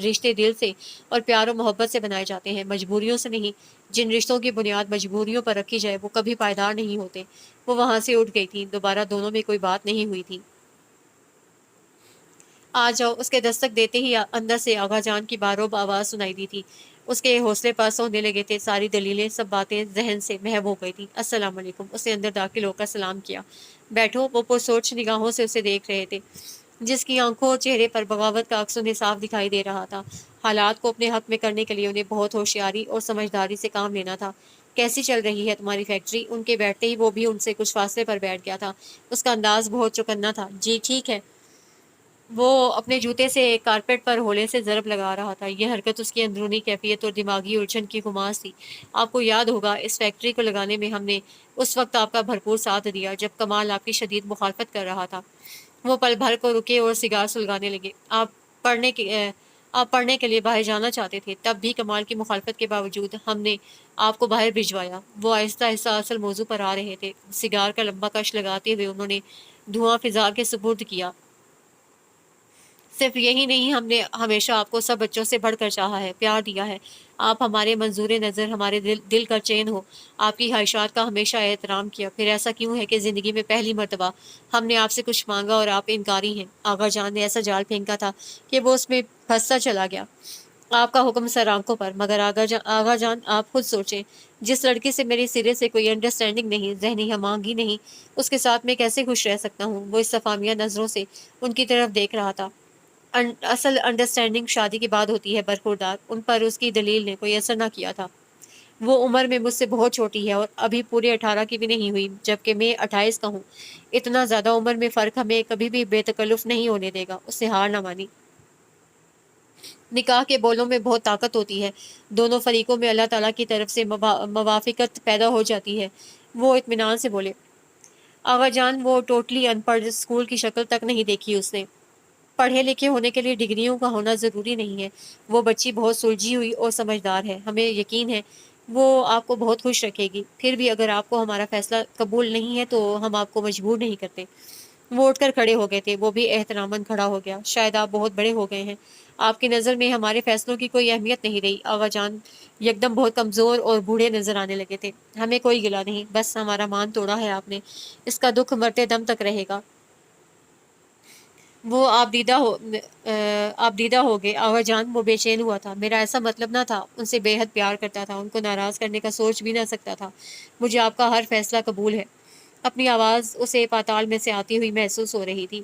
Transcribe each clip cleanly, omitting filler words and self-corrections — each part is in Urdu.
رشتے دل سے اور پیار و محبت سے بنائے جاتے ہیں، مجبوریوں سے نہیں۔ جن رشتوں کی بنیاد مجبوریوں پر رکھی جائے وہ کبھی پائیدار نہیں ہوتے۔ وہ وہاں سے اٹھ گئی تھی، دوبارہ دونوں میں کوئی بات نہیں ہوئی تھی۔ آ جاؤ، اس کے دستک دیتے ہی اندر سے آغا جان کی باروب آواز سنائی دی تھی۔ اس کے حوصلے پاس ہونے لگے تھے، ساری دلیلیں، سب باتیں ذہن سے محو ہو گئی تھیں۔ السلام علیکم، اس نے اندر داخل ہو کر سلام کیا۔ بیٹھو، وہ پرسوچ نگاہوں سے اسے دیکھ رہے تھے، جس کی آنکھوں اور چہرے پر بغاوت کا عکس انہیں صاف دکھائی دے رہا تھا۔ حالات کو اپنے حق میں کرنے کے لیے انہیں بہت ہوشیاری اور سمجھداری سے کام لینا تھا۔ کیسی چل رہی ہے تمہاری فیکٹری؟ ان کے بیٹھتے ہی وہ بھی ان سے کچھ فاصلے پر بیٹھ گیا تھا۔ اس کا انداز بہت چوکنا تھا۔ جی ٹھیک ہے۔ وہ اپنے جوتے سے کارپیٹ پر ہولے سے ضرب لگا رہا تھا۔ یہ حرکت اس کی اندرونی کیفیت اور دماغی الجھن کی خماس تھی۔ آپ کو یاد ہوگا، اس فیکٹری کو لگانے میں ہم نے اس وقت آپ کا بھرپور ساتھ دیا جب کمال آپ کی شدید مخالفت کر رہا تھا۔ وہ پل بھر کو رکے اور سگار سلگانے لگے۔ آپ پڑھنے کے لیے باہر جانا چاہتے تھے، تب بھی کمال کی مخالفت کے باوجود ہم نے آپ کو باہر بھجوایا۔ وہ آہستہ آہستہ اصل موضوع پر آ رہے تھے۔ سگار کا لمبا کش لگاتے ہوئے انہوں نے دھواں فضا کے سپرد کیا۔ صرف یہی نہیں، ہم نے ہمیشہ آپ کو سب بچوں سے بڑھ کر چاہا ہے، پیار دیا ہے۔ آپ ہمارے منظور نظر، ہمارے دل کا چین ہو۔ آپ کی خواہشات کا ہمیشہ احترام کیا۔ پھر ایسا کیوں ہے کہ زندگی میں پہلی مرتبہ ہم نے آپ سے کچھ مانگا اور آپ انکاری ہیں؟ آغا جان نے ایسا جال پھینکا تھا کہ وہ اس میں پھنستا چلا گیا۔ آپ کا حکم سر آنکھوں پر، مگر آغا جان آپ خود سوچیں، جس لڑکی سے میری سرے سے کوئی انڈرسٹینڈنگ نہیں، ذہنی ہم آہنگی نہیں، اس کے ساتھ میں کیسے خوش رہ سکتا ہوں؟ وہ استفہامیہ نظروں سے ان کی طرف دیکھ رہا تھا۔ اصل انڈرسٹینڈنگ شادی کے بعد ہوتی ہے برخوردار۔ ان پر اس کی دلیل نے کوئی اثر نہ کیا تھا۔ وہ عمر میں مجھ سے بہت چھوٹی ہے اور ابھی پورے 18 کی بھی نہیں ہوئی، جبکہ میں 28 کا ہوں۔ اتنا زیادہ عمر میں فرق ہمیں کبھی بھی بے تکلف نہیں ہونے دے گا۔ اس نے ہار نہ مانی۔ نکاح کے بولوں میں بہت طاقت ہوتی ہے، دونوں فریقوں میں اللہ تعالیٰ کی طرف سے موافقت پیدا ہو جاتی ہے۔ وہ اطمینان سے بولے۔ آغا جان، وہ ٹوٹلی ان پڑھ، اسکول کی شکل تک نہیں دیکھی اس نے۔ پڑھے لکھے ہونے کے لیے ڈگریوں کا ہونا ضروری نہیں ہے۔ وہ بچی بہت سلجھی ہوئی اور سمجھدار ہے، ہمیں یقین ہے وہ آپ کو بہت خوش رکھے گی۔ پھر بھی اگر آپ کو ہمارا فیصلہ قبول نہیں ہے تو ہم آپ کو مجبور نہیں کرتے۔ وہ اٹھ کر کھڑے ہو گئے تھے، وہ بھی احتراماً کھڑا ہو گیا۔ شاید آپ بہت بڑے ہو گئے ہیں، آپ کی نظر میں ہمارے فیصلوں کی کوئی اہمیت نہیں رہی۔ آغا جان یکدم بہت کمزور اور بوڑھے نظر آنے لگے تھے۔ ہمیں کوئی گلہ نہیں، بس ہمارا مان توڑا ہے آپ نے، اس کا دکھ مرتے دم تک رہے گا۔ وہ آپ دیدہ ہو گئے آغا جان، وہ بے چین ہوا تھا۔ میرا ایسا مطلب نہ تھا، ان سے بے حد پیار کرتا تھا، ان کو ناراض کرنے کا سوچ بھی نہ سکتا تھا۔ مجھے آپ کا ہر فیصلہ قبول ہے۔ اپنی آواز اسے پاتال میں سے آتی ہوئی محسوس ہو رہی تھی۔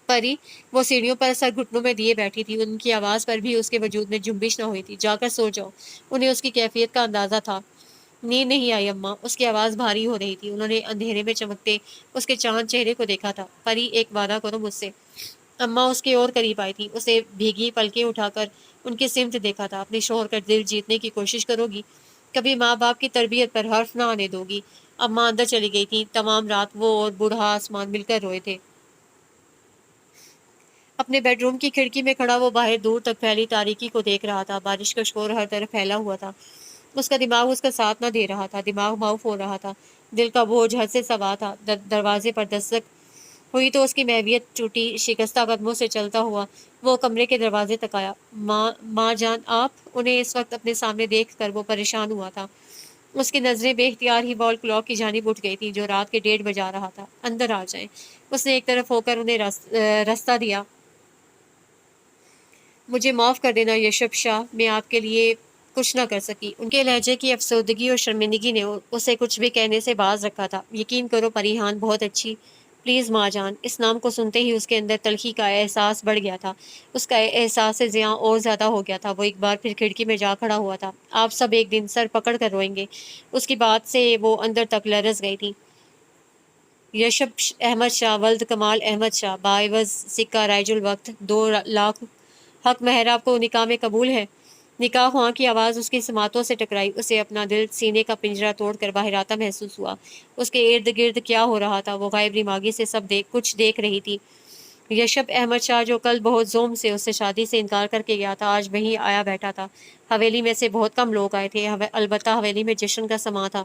پری، وہ سیڑھیوں پر سر گھٹنوں میں دیے بیٹھی تھی، ان کی آواز پر بھی اس کے وجود میں جنبش نہ ہوئی تھی۔ جا کر سو جاؤ۔ انہیں اس کی کیفیت کا اندازہ تھا۔ نیند نہیں آئی اماں، اس کی آواز بھاری ہو رہی تھی۔ انہوں نے اندھیرے میں چمکتے اس کے چاند چہرے کو دیکھا تھا۔ پری، ایک وعدہ کرو مجھ سے۔ اماں اس کے اور قریب آئی تھی، اسے بھیگی پلکیں اٹھا کر ان کی سمت دیکھا تھا۔ اپنے شوہر کا دل جیتنے کی کوشش کرو گی؟ کبھی ماں باپ کی تربیت پر حرف نہ آنے دو گی؟ اماں اندر چلی گئی تھی۔ تمام رات وہ اور بوڑھا آسمان مل کر روئے تھے۔ اپنے بیڈ روم کی کھڑکی میں کھڑا وہ باہر دور تک پھیلی تاریکی کو دیکھ رہا تھا۔ بارش کا شور ہر طرف پھیلا ہوا تھا۔ اس کا دماغ اس کا ساتھ نہ دے رہا تھا، دماغ معاف ہو رہا تھا، دل کا بوجھ حد سے سوا تھا۔ دروازے پر دستک ہوئی تو اس کی محویت ٹوٹی۔ شکستہ قدموں سے چلتا ہوا وہ کمرے کے دروازے تک آیا۔ ماں جان آپ؟ انہیں اس وقت اپنے سامنے دیکھ کر وہ پریشان ہوا تھا۔ اس کی نظریں بے اختیار ہی وال کلاک کی جانب اٹھ گئی تھی جو رات کے 1:30 بجا رہا تھا۔ اندر آ جائیں۔ اس نے ایک طرف ہو کر انہیں راستہ دیا۔ مجھے معاف کر دینا یشب شاہ، میں آپ کے لیے کچھ نہ کر سکی۔ ان کے لہجے کی افسردگی اور شرمندگی نے اسے کچھ بھی کہنے سے باز رکھا تھا۔ یقین کرو پریحان بہت اچھی، پلیز ماں جان۔ اس نام کو سنتے ہی اس کے اندر تلخی کا احساس بڑھ گیا تھا۔ اس کا احساس زیاں اور زیادہ ہو گیا تھا۔ وہ ایک بار پھر کھڑکی میں جا کھڑا ہوا تھا۔ آپ سب ایک دن سر پکڑ کر روئیں گے۔ اس کی بات سے وہ اندر تک لرز گئی تھی۔ یشب احمد شاہ ولد کمال احمد شاہ، باعوض سکہ رائج الوقت 2 لاکھ حق مہر آپ کو نکاح میں قبول ہے؟ نکاح خواں کی آواز اس کی سماعتوں سے ٹکرائی۔ اسے اپنا دل سینے کا پنجرہ توڑ کر باہر آتا محسوس ہوا۔ اس کے ارد گرد کیا ہو رہا تھا؟ وہ غائب دماغی سے سب کچھ دیکھ رہی تھی۔ یشب احمد شاہ جو کل بہت زوم سے اس سے شادی سے انکار کر کے گیا تھا، آج وہیں آیا بیٹھا تھا۔ حویلی میں سے بہت کم لوگ آئے تھے، البتہ حویلی میں جشن کا سماں تھا۔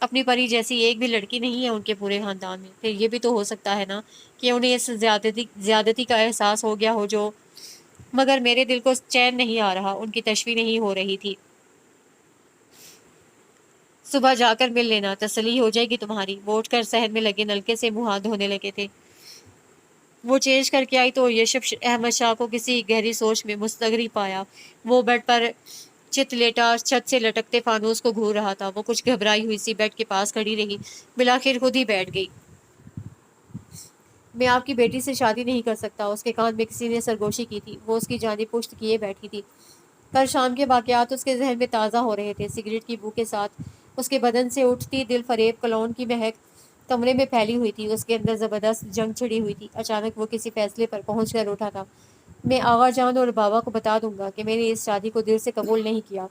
اپنی پری جیسی ایک بھی لڑکی نہیں ہے ان کے پورے خاندان میں. پھر یہ بھی تو ہو سکتا ہے نا کہ انہیں اس زیادتی کا احساس ہو گیا ہو جو. مگر میرے دل کو چین نہیں آ رہا، ان کی تشویش نہیں ہو رہی تھی. صبح جا کر مل لینا، تسلی ہو جائے گی تمہاری. وہ اٹھ کر صحن میں لگے نلکے سے منہ ہاتھ دھونے لگے تھے. وہ چینج کر کے آئی تو یشب احمد شاہ کو کسی گہری سوچ میں مستغرق پایا. وہ بیڈ پر چت لیٹا چھت سے لٹکتے فانوس کو گھور رہا تھا. وہ کچھ گھبرائی ہوئی سی بیڈ کے پاس کھڑی رہی، بالآخر خود ہی بیٹھ گئی. میں آپ کی بیٹی سے شادی نہیں کر سکتا. اس کے کان میں کسی نے سرگوشی کی تھی. وہ اس کی جانب پشت کیے بیٹھی تھی. کل شام کے واقعات اس کے ذہن میں تازہ ہو رہے تھے. سگریٹ کی بو کے ساتھ اس کے بدن سے اٹھتی دل فریب کلون کی مہک کمرے میں پھیلی ہوئی تھی. اس کے اندر زبردست جنگ چھڑی ہوئی تھی. اچانک وہ کسی فیصلے پر پہنچ کر اٹھا تھا. میں آغا جان اور بابا کو بتا دوں گا کہ میں نے اس شادی کو دل سے قبول نہیں کیا.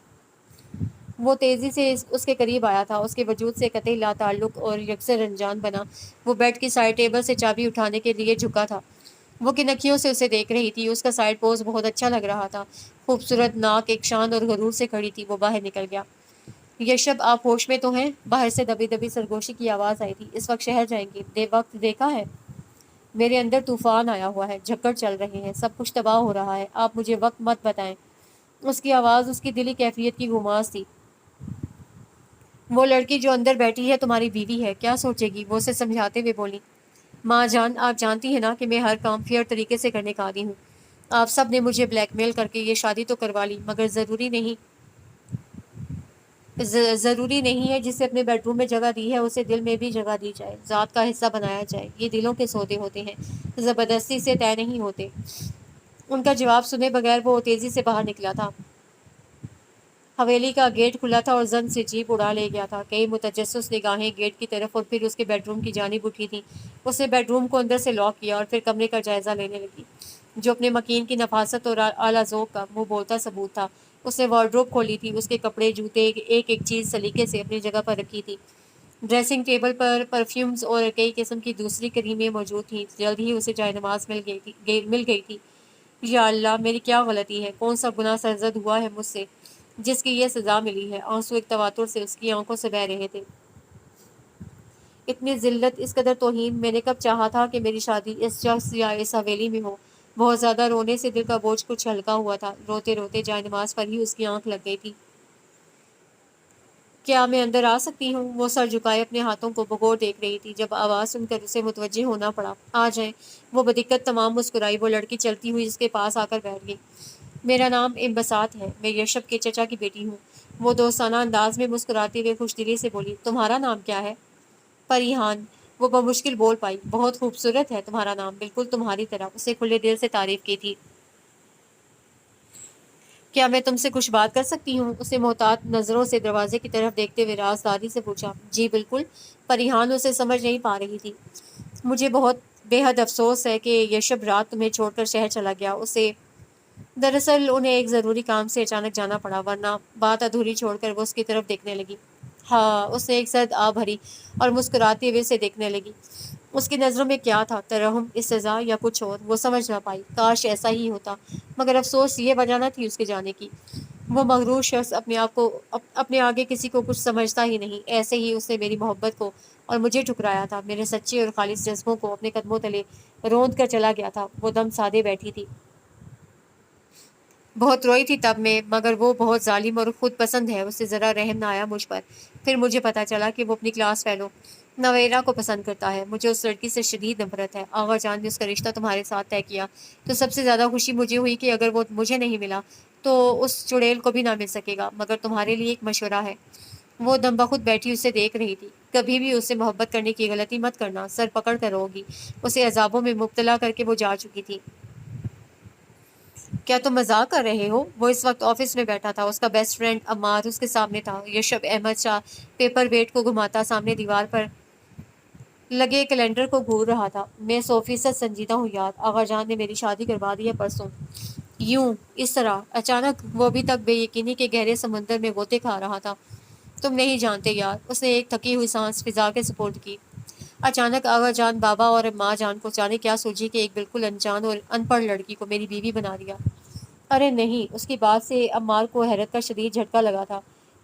وہ تیزی سے اس کے قریب آیا تھا. اس کے وجود سے قطعی لا تعلق اور یکسر انجان بنا. وہ بیڈ کی سائڈ ٹیبل سے چابی اٹھانے کے لیے جھکا تھا. وہ کنکھیوں سے اسے دیکھ رہی تھی. اس کا سائڈ پوز بہت اچھا لگ رہا تھا. خوبصورت ناک ایک شان اور غرور سے کھڑی تھی. وہ باہر نکل گیا. یشب آپ ہوش میں تو ہیں؟ باہر سے دبی دبی سرگوشی کی آواز آئی تھی. اس وقت شہر جائیں گے؟ وقت دیکھا ہے؟ میرے اندر طوفان آیا ہوا ہے. جھکڑ چل رہے ہیں. سب کچھ تباہ ہو رہا ہے. آپ مجھے وقت مت بتائیں. اس کی آواز اس کی دلی کیفیت کی گماس تھی. وہ لڑکی جو اندر بیٹھی ہے تمہاری بیوی ہے. کیا سوچے گی؟ وہ اسے سمجھاتے ہوئے بولی. ماں جان، آپ جانتی ہیں نا کہ میں ہر کام فیئر طریقے سے کرنے کا عادی ہوں. آپ سب نے مجھے بلیک میل کر کے یہ شادی تو کروا لی، مگر ضروری نہیں ہے جسے اپنے بیڈ روم میں جگہ دی ہے اسے دل میں بھی جگہ دی جائے، ذات کا حصہ بنایا جائے. یہ دلوں کے سودے ہوتے ہیں، زبردستی سے طے نہیں ہوتے. ان کا جواب سنے بغیر وہ تیزی سے باہر نکلا تھا. حویلی کا گیٹ کھلا تھا اور زن سے جیپ اڑا لے گیا تھا. کئی متجسس نگاہیں گیٹ کی طرف اور پھر اس کے بیڈ روم کی جانب اٹھی تھیں. اس نے بیڈ روم کو اندر سے لاک کیا اور پھر کمرے کا جائزہ لینے لگی، جو اپنے مکین کی نفاست اور اعلیٰ ذوق کا منہ بولتا ثبوت تھا. اس نے وارڈروب کھولی تھی. اس کے کپڑے، جوتے، ایک ایک چیز سلیقے سے اپنی جگہ پر رکھی تھی. ڈریسنگ ٹیبل پر پرفیومز اور کئی قسم کی دوسری کریمیں موجود تھیں. جلد ہی اسے جائے نماز مل گئی تھی. یا اللہ، میری کیا غلطی ہے؟ کون سا گناہ سرزد ہوا ہے مجھ سے جس کی یہ سزا ملی ہے؟ آنسو ایک تواتر سے اس کی آنکھوں سے بہہ رہے تھے. اتنی ذلت، اس قدر توہین! میں نے کب چاہا تھا کہ میری شادی اس شخص یا اس حویلی میں ہو. بہت زیادہ رونے سے دل کا بوجھ کچھ ہلکا ہوا تھا. روتے روتے جائے نماز پر ہی اس کی آنکھ لگ گئی تھی. کیا میں اندر آ سکتی ہوں؟ وہ سر جھکائے اپنے ہاتھوں کو بغور دیکھ رہی تھی. جب آواز سن کر اسے متوجہ ہونا پڑا. آ جائیں. وہ بدقت تمام مسکرائی. وہ لڑکی چلتی ہوئی اس کے پاس آ کر بیٹھ گئی. میرا نام انبساط ہے. میں یشب کے چچا کی بیٹی ہوں. وہ دوستانہ انداز میں مسکراتے ہوئے خوش دلی سے بولی. تمہارا نام کیا ہے؟ پریحان. وہ بمشکل بول پائی. بہت خوبصورت ہے تمہارا نام، بالکل تمہاری طرح. اسے کھلے دل سے تعریف کی تھی. کیا میں تم سے کچھ بات کر سکتی ہوں؟ اسے محتاط نظروں سے دروازے کی طرف دیکھتے ہوئے رازداری سے پوچھا. جی بالکل. پریحان اسے سمجھ نہیں پا رہی تھی. مجھے بہت بے حد افسوس ہے کہ یشب رات تمہیں چھوڑ کر شہر چلا گیا. اسے دراصل انہیں ایک ضروری کام سے اچانک جانا پڑا، ورنہ بات ادھوری چھوڑ کر وہ اس کی طرف دیکھنے لگی. ہاں، اس نے ایک سرد آہ بھری اور مسکراتے ہوئے اسے دیکھنے لگی. اس کی نظروں میں کیا تھا؟ ترحم، استحضاء یا کچھ اور؟ وہ سمجھ نہ پائی. کاش ایسا ہی ہوتا، مگر افسوس یہ وجہ نہ تھی اس کے جانے کی. وہ مغرور شخص اپنے آگے کسی کو کچھ سمجھتا ہی نہیں. ایسے ہی اس نے میری محبت کو اور مجھے ٹھکرایا تھا. میرے سچے اور خالص جذبوں کو اپنے قدموں تلے روند کر چلا گیا تھا. وہ دم سادے بیٹھی تھی. بہت روئی تھی تب میں، مگر وہ بہت ظالم اور خود پسند ہے. اسے ذرا رحم نہ آیا مجھ پر. پھر مجھے پتا چلا کہ وہ اپنی کلاس فیلو نویرا کو پسند کرتا ہے. مجھے اس لڑکی سے شدید نفرت ہے. آغا جان نے اس کا رشتہ تمہارے ساتھ طے کیا تو سب سے زیادہ خوشی مجھے ہوئی کہ اگر وہ مجھے نہیں ملا تو اس چڑیل کو بھی نہ مل سکے گا. مگر تمہارے لیے ایک مشورہ ہے. وہ دم بخود بیٹھی اسے دیکھ رہی تھی. کبھی بھی اس سے محبت کرنے کی غلطی مت کرنا. سر پکڑ کر روگی. اسے عذابوں میں مبتلا کر کے وہ جا چکی تھی. کیا تم مذاق کر رہے ہو؟ وہ اس وقت آفس میں بیٹھا تھا. اس کا بیسٹ فرینڈ عمار اس کے سامنے تھا. یشب احمد شاہ پیپر ویٹ کو گھماتا سامنے دیوار پر لگے کیلنڈر کو گھور رہا تھا. میں 100% سنجیدہ ہوں یار. آغا جان نے میری شادی کروا دی ہے پرسوں. یوں؟ اس طرح اچانک؟ وہ ابھی تک بے یقینی کے گہرے سمندر میں غوطے کھا رہا تھا. تم نہیں جانتے یار. اس نے ایک تھکی ہوئی سانس فضا کے سپرد کی. اچانک آغا جان، بابا اور ماں جان کو جانے کیا سوچی کہ ایک بالکل انجان اور ان پڑھ لڑکی کو میری بیوی بنا دیا. ارے نہیں! اس کی بات سے عمار کو حیرت کا شدید جھٹکا لگا تھا.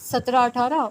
17-18?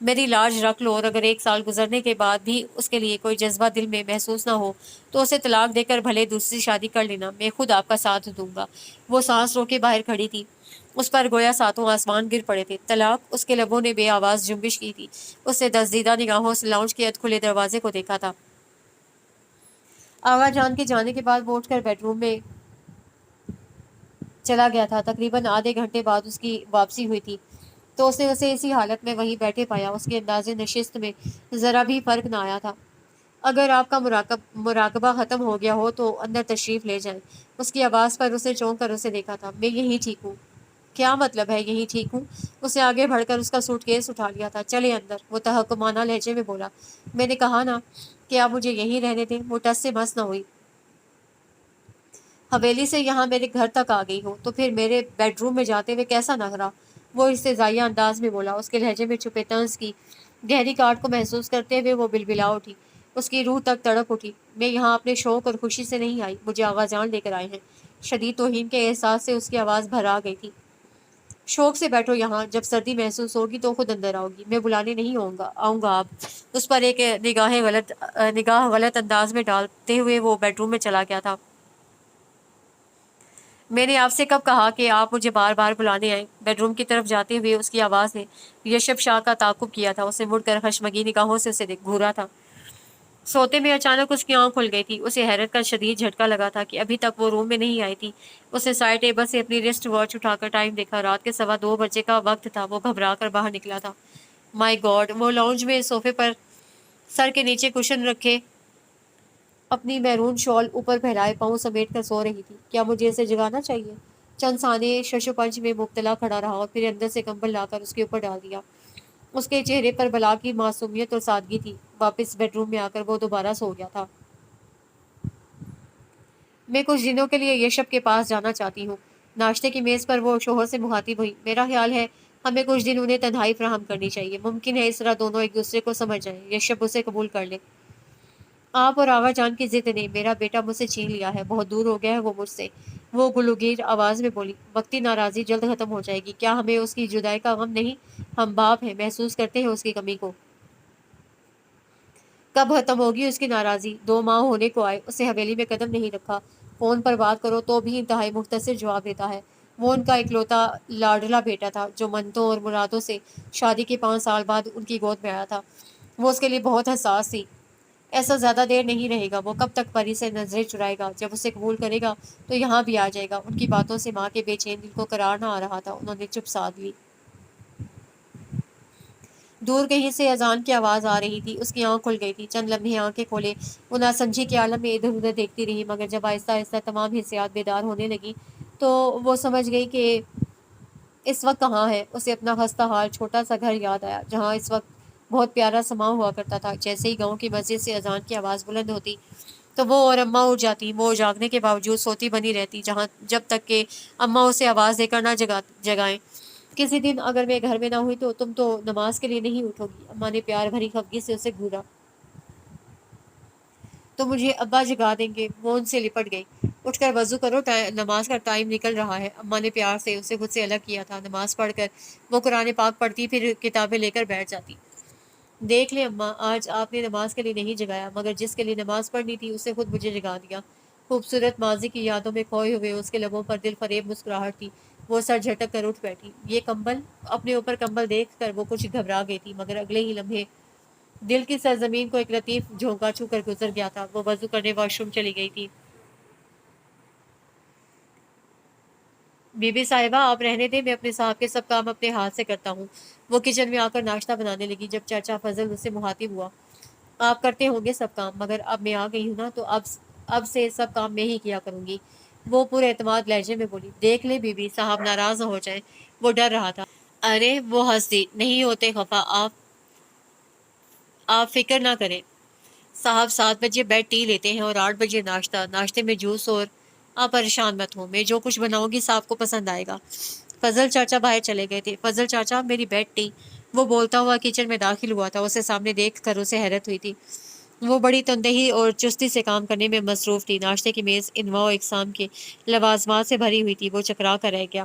میری لاج رکھ لو، اور اگر 1 سال گزرنے کے بعد بھی اس کے لیے کوئی جذبہ دل میں محسوس نہ ہو تو اسے طلاق دے کر بھلے دوسری شادی کر لینا، میں خود آپ کا ساتھ دوں گا۔ وہ سانس رو کے باہر کھڑی تھی، اس پر گویا ساتوں آسمان گر پڑے تھے۔ طلاق؟ اس کے لبوں نے بے آواز جنبش کی تھی۔ اس نے دزدیدہ نگاہوں سے لاؤنج کے ادھ کھلے دروازے کو دیکھا تھا۔ آغا جان کے جانے کے بعد وہ اٹھ کر بیڈ روم میں چلا گیا تھا۔ تقریباً آدھے گھنٹے بعد اس کی واپسی ہوئی تھی تو اس نے اسے اسی حالت میں وہیں بیٹھے پایا۔ اس کے انداز نشست میں ذرا بھی فرق نہ آیا تھا۔ اگر آپ کا مراقبہ ختم ہو گیا ہو تو اندر تشریف لے جائیں۔ اس کی آواز پر اس نے چونک کر اسے دیکھا تھا۔ میں یہیں ٹھیک ہوں۔ کیا مطلب ہے یہیں ٹھیک ہوں؟ اس نے آگے بڑھ کر اس کا سوٹ کیس اٹھا لیا تھا۔ چلے اندر، وہ تحکمانہ لہجے میں بولا۔ میں نے کہا نا کہ آپ مجھے یہیں رہنے دیں۔ وہ ٹس سے مس نہ ہوئی۔ حویلی سے یہاں میرے گھر تک آ گئی ہو تو پھر میرے بیڈ روم میں جاتے ہوئے کیسا نخرا؟ وہ استہزائیہ انداز میں بولا۔ اس کے لہجے میں چھپے طنز کی گہری کاٹ کو محسوس کرتے ہوئے وہ بلبلا اٹھی۔ اس کی روح تک تڑپ اٹھی۔ میں یہاں اپنے شوق اور خوشی سے نہیں آئی، مجھے آغا جان لے کر آئے ہیں۔ شدید توہین کے احساس سے اس کی آواز بھر آ گئی تھی۔ شوق سے بیٹھو یہاں، جب سردی محسوس ہوگی تو خود اندر آؤ گی، میں بلانے نہیں آؤں گا آپ۔ اس پر ایک نگاہ غلط انداز میں ڈالتے ہوئے وہ بیڈ روم میں چلا گیا تھا۔ میں نے آپ سے کب کہا کہ آپ مجھے بار بار بلانے آئیں؟ بیڈ روم کی طرف جاتے ہوئے اس کی آواز نے یشب شاہ کا تعاقب کیا تھا۔ اسے مڑ کر خشمگی نگاہوں سے اسے گھورا تھا۔ سوتے میں اچانک اس کی آنکھ کھل گئی تھی۔ اسے حیرت کا شدید جھٹکا لگا تھا کہ ابھی تک وہ روم میں نہیں آئی تھی۔ اس نے سائڈ ٹیبل سے اپنی رسٹ واچ اٹھا کر ٹائم دیکھا۔ رات کے 2:15 کا وقت تھا۔ وہ گھبرا کر باہر نکلا تھا۔ مائی گاڈ! وہ لاؤنج میں صوفے پر سر کے نیچے کشن رکھے اپنی میرون شال اوپر پھیلائے پاؤں سمیٹ کر سو رہی تھی۔ کیا مجھے اسے جگانا چاہیے؟ چند ثانیے شش و پنج میں مبتلا کھڑا رہا اور پھر اندر سے کمبل لا کر اس کے اوپر ڈال دیا۔ اس کے چہرے پر بلا کی معصومیت اور سادگی تھی۔ واپس بیڈ روم میں آ کر وہ دوبارہ سو گیا تھا۔ میں کچھ دنوں کے لیے یشب کے پاس جانا چاہتی ہوں۔ ناشتے کی میز پر وہ شوہر سے مخاطب ہوئی۔ میرا خیال ہے ہمیں کچھ دن انہیں تنہائی فراہم کرنی چاہیے۔ ممکن ہے اس طرح دونوں ایک دوسرے کو سمجھ جائیں۔ یشب اسے قبول کر لے۔ آپ اور آغا جان کی ضد نے میرا بیٹا مجھ سے چھین لیا ہے، بہت دور ہو گیا ہے وہ مجھ سے، وہ گلوگیر آواز میں بولی۔ وقتی ناراضی جلد ختم ہو جائے گی۔ کیا ہمیں اس کی جدائی کا غم نہیں؟ ہم باپ ہیں، محسوس کرتے ہیں اس کی کمی کو۔ کب ختم ہوگی اس کی ناراضی؟ 2 ماہ ہونے کو آئے، اس نے حویلی میں قدم نہیں رکھا۔ فون پر بات کرو تو بھی انتہائی مختصر جواب دیتا ہے۔ وہ ان کا اکلوتا لاڈلا بیٹا تھا جو منتوں اور مرادوں سے شادی کے 5 سال بعد ان کی گود میں آیا تھا۔ وہ اس کے لیے بہت حساس تھی۔ ایسا زیادہ دیر نہیں رہے گا۔ وہ کب تک پری سے نظریں چرائے گا؟ جب اسے قبول کرے گا تو یہاں بھی آ جائے گا۔ ان کی باتوں سے ماں کے بے چین دل کو قرار نہ آ رہا تھا۔ انہوں نے چپ سادھ لی۔ دور کہیں سے اذان کی آواز آ رہی تھی۔ اس کی آنکھ کھل گئی تھی۔ چند لمحے آنکھیں کھولے وہ ناسمجھی کے عالم میں ادھر ادھر دیکھتی رہی، مگر جب آہستہ آہستہ تمام حسیات بیدار ہونے لگی تو وہ سمجھ گئی کہ اس وقت کہاں ہے۔ اسے اپنا خستہ حال چھوٹا سا گھر یاد آیا جہاں اس وقت بہت پیارا سما ہوا کرتا تھا۔ جیسے ہی گاؤں کی مسجد سے اذان کی آواز بلند ہوتی تو وہ اور اماں اٹھ جاتی۔ وہ جاگنے کے باوجود سوتی بنی رہتی جب تک کہ اماں اسے آواز دے کر نہ جگائیں۔ کسی دن اگر میں گھر میں نہ ہوئی تو تم تو نماز کے لیے نہیں اٹھو گی؟ اماں نے پیار بھری خفگی سے اسے گھورا۔ تو مجھے ابا جگا دیں گے؟ وہ ان سے لپٹ گئی۔ اٹھ کر وضو کرو، نماز کا ٹائم نکل رہا ہے۔ اماں نے پیار سے اسے خود سے الگ کیا تھا۔ نماز پڑھ کر وہ قرآن پاک پڑھتی، پھر کتابیں لے کر بیٹھ جاتی۔ دیکھ لیں اماں، آج آپ نے نماز کے لیے نہیں جگایا، مگر جس کے لیے نماز پڑھنی تھی اسے خود مجھے جگا دیا۔ خوبصورت ماضی کی یادوں میں کھوئے ہوئے اس کے لبوں پر دل فریب مسکراہٹ تھی۔ وہ سر جھٹک کر اٹھ بیٹھی۔ یہ کمبل؟ اپنے اوپر کمبل دیکھ کر وہ کچھ گھبرا گئی تھی، مگر اگلے ہی لمحے دل کی سرزمین کو ایک لطیف جھونکا چھو کر گزر گیا تھا۔ وہ وضو کرنے واش روم چلی گئی تھی۔ بی بی صاحبہ آپ رہنے دیں، میں اپنے صاحب کے سب کام اپنے ہاتھ سے کرتا ہوں۔ وہ کچن میں آ کر ناشتہ بنانے لگی۔ جب چاچا فضل اس سے مخاطب ہوا، آپ کرتے ہوں گے سب کام، مگر اب میں آ گئی ہوں نا تو اب سے سب کام میں ہی کیا کروں گی، وہ پورے اعتماد لہجے میں بولی۔ دیکھ لے بی بی صاحب ناراض نہ ہو جائیں، وہ ڈر رہا تھا۔ ارے وہ ہنس دی۔ نہیں ہوتے خفا، آپ فکر نہ کریں صاحب، 7 بجے بیڈ ٹی لیتے ہیں اور 8 بجے ناشتہ، ناشتے میں جوس، اور آپ پریشان مت ہوں، میں جو کچھ بناؤں گی صاحب کو پسند آئے گا۔ فضل چاچا باہر چلے گئے تھے۔ فضل چاچا میری بیڈ ٹی، وہ بولتا ہوا کچن میں داخل ہوا تھا۔ اسے سامنے دیکھ کر اسے حیرت ہوئی تھی۔ وہ بڑی تندہی اور چستی سے کام کرنے میں مصروف تھی۔ ناشتے کی میز انواع و اقسام کے لوازمات سے بھری ہوئی تھی۔ وہ چکرا کر رہ گیا۔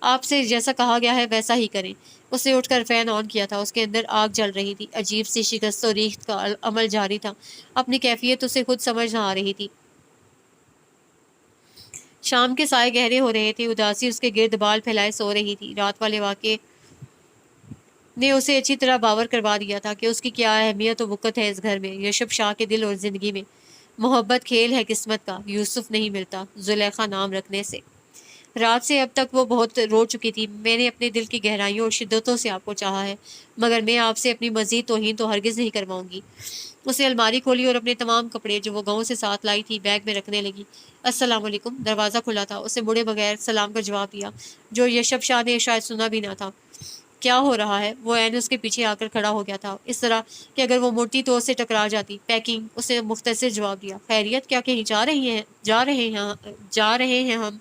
آپ سے جیسا کہا گیا ہے ویسا ہی کریں۔ اس نے اٹھ کر فین آن کیا تھا۔ اس کے اندر آگ جل رہی تھی۔ عجیب سی شکست و ریخت کا عمل جاری تھا۔ اپنی کیفیت اسے خود سمجھ نہ آ رہی تھی۔ شام کے سائے گہرے ہو رہے تھے۔ اداسی اس کے گرد بال پھیلائے سو رہی تھی۔ رات والے واقعے نے اسے اچھی طرح باور کروا دیا تھا کہ اس کی کیا اہمیت و وقت ہے اس گھر میں، یوسف شاہ کے دل اور زندگی میں۔ محبت کھیل ہے قسمت کا، یوسف نہیں ملتا زلیخا نام رکھنے سے۔ رات سے اب تک وہ بہت رو چکی تھی۔ میں نے اپنے دل کی گہرائیوں اور شدتوں سے آپ کو چاہا ہے، مگر میں آپ سے اپنی مزید توہین تو ہرگز نہیں کرواؤں گی۔ اس نے الماری کھولی اور اپنے تمام کپڑے جو وہ گاؤں سے ساتھ لائی تھی بیگ میں رکھنے لگی۔ السلام علیکم۔ دروازہ کھلا تھا۔ اسے مڑے بغیر سلام کا جواب دیا، جو یشب شاہ نے شاید سنا بھی نہ تھا۔ کیا ہو رہا ہے؟ وہ عین اس کے پیچھے آ کر کھڑا ہو گیا تھا، اس طرح کہ اگر وہ مڑتی تو اسے ٹکرا جاتی۔ پیکنگ، اسے مختصر جواب دیا۔ خیریت؟ کیا کہیں جا رہے ہیں ہم؟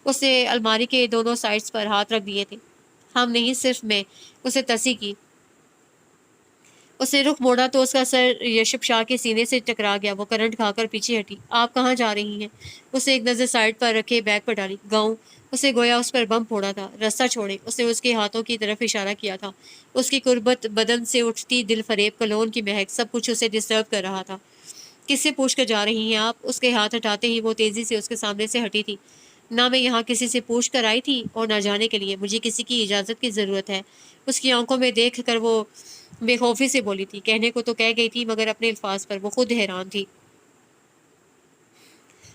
اس نے الماری کے دونوں سائڈز پر ہاتھ رکھ دیے تھے۔ ہم نہیں، صرف میں۔ اسے تسی کی۔ اس نے رخ موڑا تو اس کا سر یشب شاہ کے سینے سے ٹکرا گیا۔ وہ کرنٹ کھا کر پیچھے ہٹی۔ آپ کہاں جا رہی ہیں؟ اس نے ایک نظر سائڈ پر رکھے بیگ پر ڈالی۔ گاؤں۔ اسے گویا اس پر بم پھوڑا تھا۔ رستہ چھوڑیں۔ اس نے اس کے ہاتھوں کی طرف اشارہ کیا تھا۔ اس کی قربت، بدن سے اٹھتی دل فریب کلون کی مہک، سب کچھ اسے ڈسٹرب کر رہا تھا۔ کس سے پوچھ کر جا رہی ہیں آپ؟ اس کے ہاتھ ہٹاتے ہی وہ تیزی سے اس کے سامنے سے ہٹی تھی۔ نہ میں یہاں کسی سے پوچھ کر آئی تھی اور نہ جانے کے لیے مجھے کسی کی اجازت کی ضرورت ہے۔ اس کی آنکھوں میں دیکھ کر وہ بے خوفی سے بولی تھی۔ کہنے کو تو کہہ گئی تھی، مگر اپنے الفاظ پر وہ خود حیران تھی۔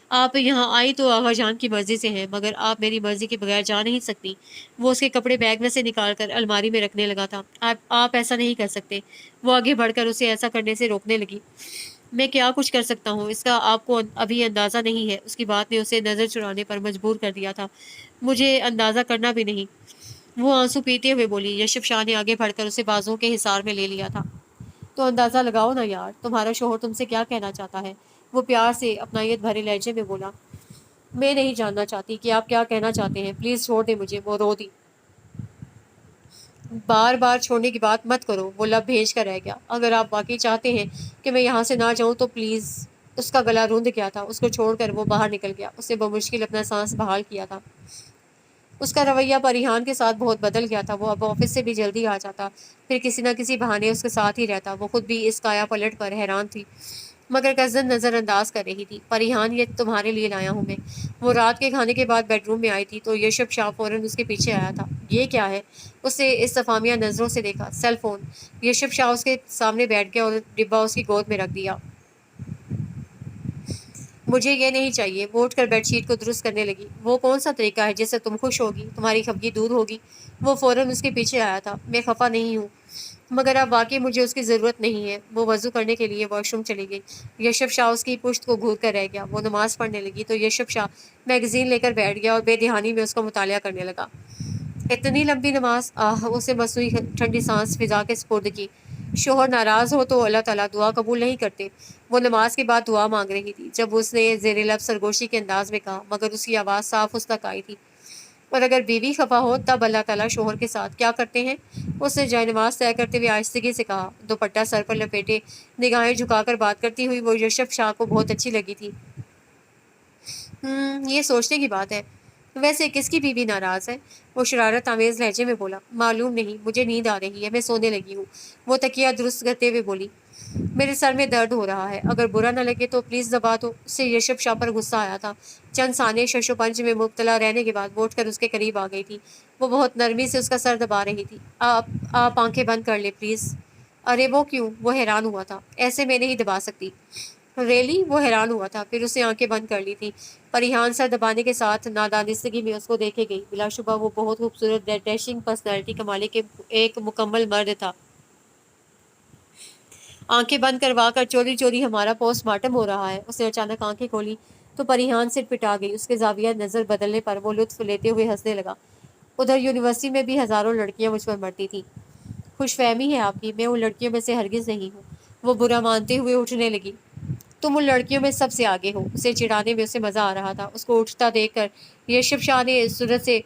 آپ یہاں آئی تو آغا جان کی مرضی سے ہیں، مگر آپ میری مرضی کے بغیر جا نہیں سکتی۔ وہ اس کے کپڑے بیگ میں سے نکال کر الماری میں رکھنے لگا تھا۔ آپ ایسا نہیں کر سکتے۔ وہ آگے بڑھ کر اسے ایسا کرنے سے روکنے لگی۔ میں کیا کچھ کر سکتا ہوں اس کا آپ کو ابھی اندازہ نہیں ہے۔ اس کی بات نے اسے نظر چرانے پر مجبور کر دیا تھا۔ مجھے اندازہ کرنا بھی نہیں، وہ آنسو پیتے ہوئے بولی۔ یشب شاہ نے آگے بڑھ کر اسے بازوں کے حصار میں لے لیا تھا۔ تو اندازہ لگاؤ نا یار، تمہارا شوہر تم سے کیا کہنا چاہتا ہے؟ وہ پیار سے اپنائیت بھرے لہجے میں بولا۔ میں نہیں جاننا چاہتی کہ آپ کیا کہنا چاہتے ہیں، پلیز چھوڑ دیں مجھے۔ وہ رو دی۔ بار بار چھوڑنے کی بات مت کرو، وہ لب بھیج کر رہ گیا۔ اگر آپ واقعی چاہتے ہیں کہ میں یہاں سے نہ جاؤں تو پلیز۔ اس کا گلا روند گیا تھا۔ اس کو چھوڑ کر وہ باہر نکل گیا۔ اس نے بمشکل اپنا سانس بحال کیا تھا۔ اس کا رویہ پریحان کے ساتھ بہت بدل گیا تھا۔ وہ اب آفس سے بھی جلدی آ جاتا، پھر کسی نہ کسی بہانے اس کے ساتھ ہی رہتا۔ وہ خود بھی اس کایا پلٹ پر حیران تھی، مگر کزن نظر انداز کر رہی تھی۔ پریحان، یہ تمہارے لیے لایا ہوں میں۔ وہ رات کے کھانے کے بعد بیڈ روم میں آئی تھی تو یشب شاہ فوراً اس کے پیچھے آیا تھا۔ یہ کیا ہے؟ اس نے استفہامیہ نظروں سے دیکھا۔ Cell phone. یشب شاہ اس کے سامنے بیٹھ گیا اور ڈبہ اس کی گود میں رکھ دیا۔ مجھے یہ نہیں چاہیے۔ وہ اٹھ کر بیڈ شیٹ کو درست کرنے لگی۔ وہ کون سا طریقہ ہے جس سے تم خوش ہوگی، تمہاری خفگی دور ہوگی؟ وہ فوراً اس کے پیچھے آیا تھا۔ میں خفا نہیں ہوں، مگر اب واقعی مجھے اس کی ضرورت نہیں ہے۔ وہ وضو کرنے کے لیے واش روم چلی گئی۔ یشب شاہ اس کی پشت کو گھور کر رہ گیا۔ وہ نماز پڑھنے لگی تو یشب شاہ میگزین لے کر بیٹھ گیا اور بے دھیانی میں اس کا مطالعہ کرنے لگا۔ اتنی لمبی نماز! اسے مصنوعی ٹھنڈی سانس فضا کے سپرد کی۔ شوہر ناراض ہو تو اللہ تعالیٰ دعا قبول نہیں کرتے۔ وہ نماز کے بعد دعا مانگ رہی تھی جب اس نے زیر لب سرگوشی کے انداز میں کہا، مگر اس کی آواز صاف اس تک آئی تھی، اور اگر بیوی خفا ہو تب اللہ تعالیٰ شوہر کے ساتھ کیا کرتے ہیں؟ اس نے جائے نماز طے کرتے ہوئے آہستگی سے کہا۔ دوپٹہ سر پر لپیٹے، نگاہیں جھکا کر بات کرتی ہوئی وہ یشب شاہ کو بہت اچھی لگی تھی۔ یہ سوچنے کی بات ہے۔ ویسے کس کی بیوی ناراض ہے؟ وہ شرارت آمیز لہجے میں بولا۔ معلوم نہیں، مجھے نیند آ رہی ہے، میں سونے لگی ہوں۔ وہ تکیہ درست کرتے ہوئے بولی۔ میرے سر میں درد ہو رہا ہے، اگر برا نہ لگے تو پلیز دبا دو۔ اس سے یشب شاہ پر غصہ آیا تھا۔ چند ثانیے شش و پنج میں مبتلا رہنے کے بعد وہ اٹھ کر اس کے قریب آ گئی تھی۔ وہ بہت نرمی سے اس کا سر دبا رہی تھی۔ آپ آنکھیں بند کر لیں پلیز۔ ارے وہ کیوں؟ وہ حیران ہوا تھا۔ ایسے میں نہیں دبا سکتی۔ ریلی؟ وہ حیران ہوا تھا، پھر اس نے آنکھیں بند کر لی تھی۔ پریحان سر دبانے کے ساتھ نادانستگی میں اس کو دیکھے گئی۔ بلا شبہ وہ بہت خوبصورت ڈیشنگ پرسنالٹی کمالے کے ایک مکمل مرد تھا۔ آنکھیں بند کروا کر چوری چوری ہمارا پوسٹ مارٹم ہو رہا ہے۔ اس نے اچانک آنکھیں کھولی تو پریحان سر پٹا گئی۔ اس کے زاویہ نظر بدلنے پر وہ لطف لیتے ہوئے ہنسنے لگا۔ ادھر یونیورسٹی میں بھی ہزاروں لڑکیاں مجھ پر مرتی تھیں۔ خوش فہمی ہے آپ کی، میں ان لڑکیوں میں سے ہرگز نہیں ہوں۔ وہ برا مانتے ہوئے اٹھنے لگی۔ تم ان لڑکیوں میں سب سے آگے ہو۔ اسے چڑھانے میں اسے مزہ آ رہا تھا۔ اس کو اٹھتا دیکھ کر یشب شاہ نے صورت سے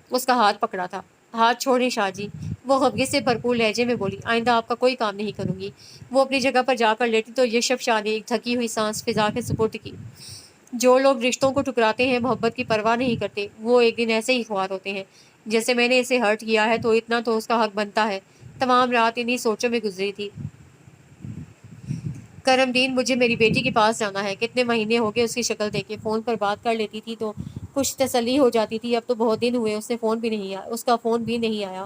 اس کا ہاتھ پکڑا تھا۔ ہاتھ چھوڑیں شاہ جی، وہ خفگی سے بھرپور لہجے میں بولی۔ آئندہ آپ کا کوئی کام نہیں کروں گی۔ وہ اپنی جگہ پر جا کر لیٹی تو یشب شاہ نے ایک تھکی ہوئی سانس فضا کے سپرد کی۔ جو لوگ رشتوں کو ٹکراتے ہیں محبت کی پرواہ نہیں کرتے، وہ ایک دن ایسے ہی خوار ہوتے ہیں۔ جیسے میں نے اسے ہرٹ کیا ہے تو اتنا تو اس کا حق بنتا ہے۔ تمام رات انہی سوچوں میں گزری تھی۔ کرم دین، مجھے میری بیٹی کے پاس جانا ہے۔ کتنے مہینے ہو گئے اس کی شکل دیکھے، فون پر بات کر لیتی تھی تو کچھ تسلی ہو جاتی تھی، اب تو بہت دن ہوئے اس کا فون بھی نہیں آیا۔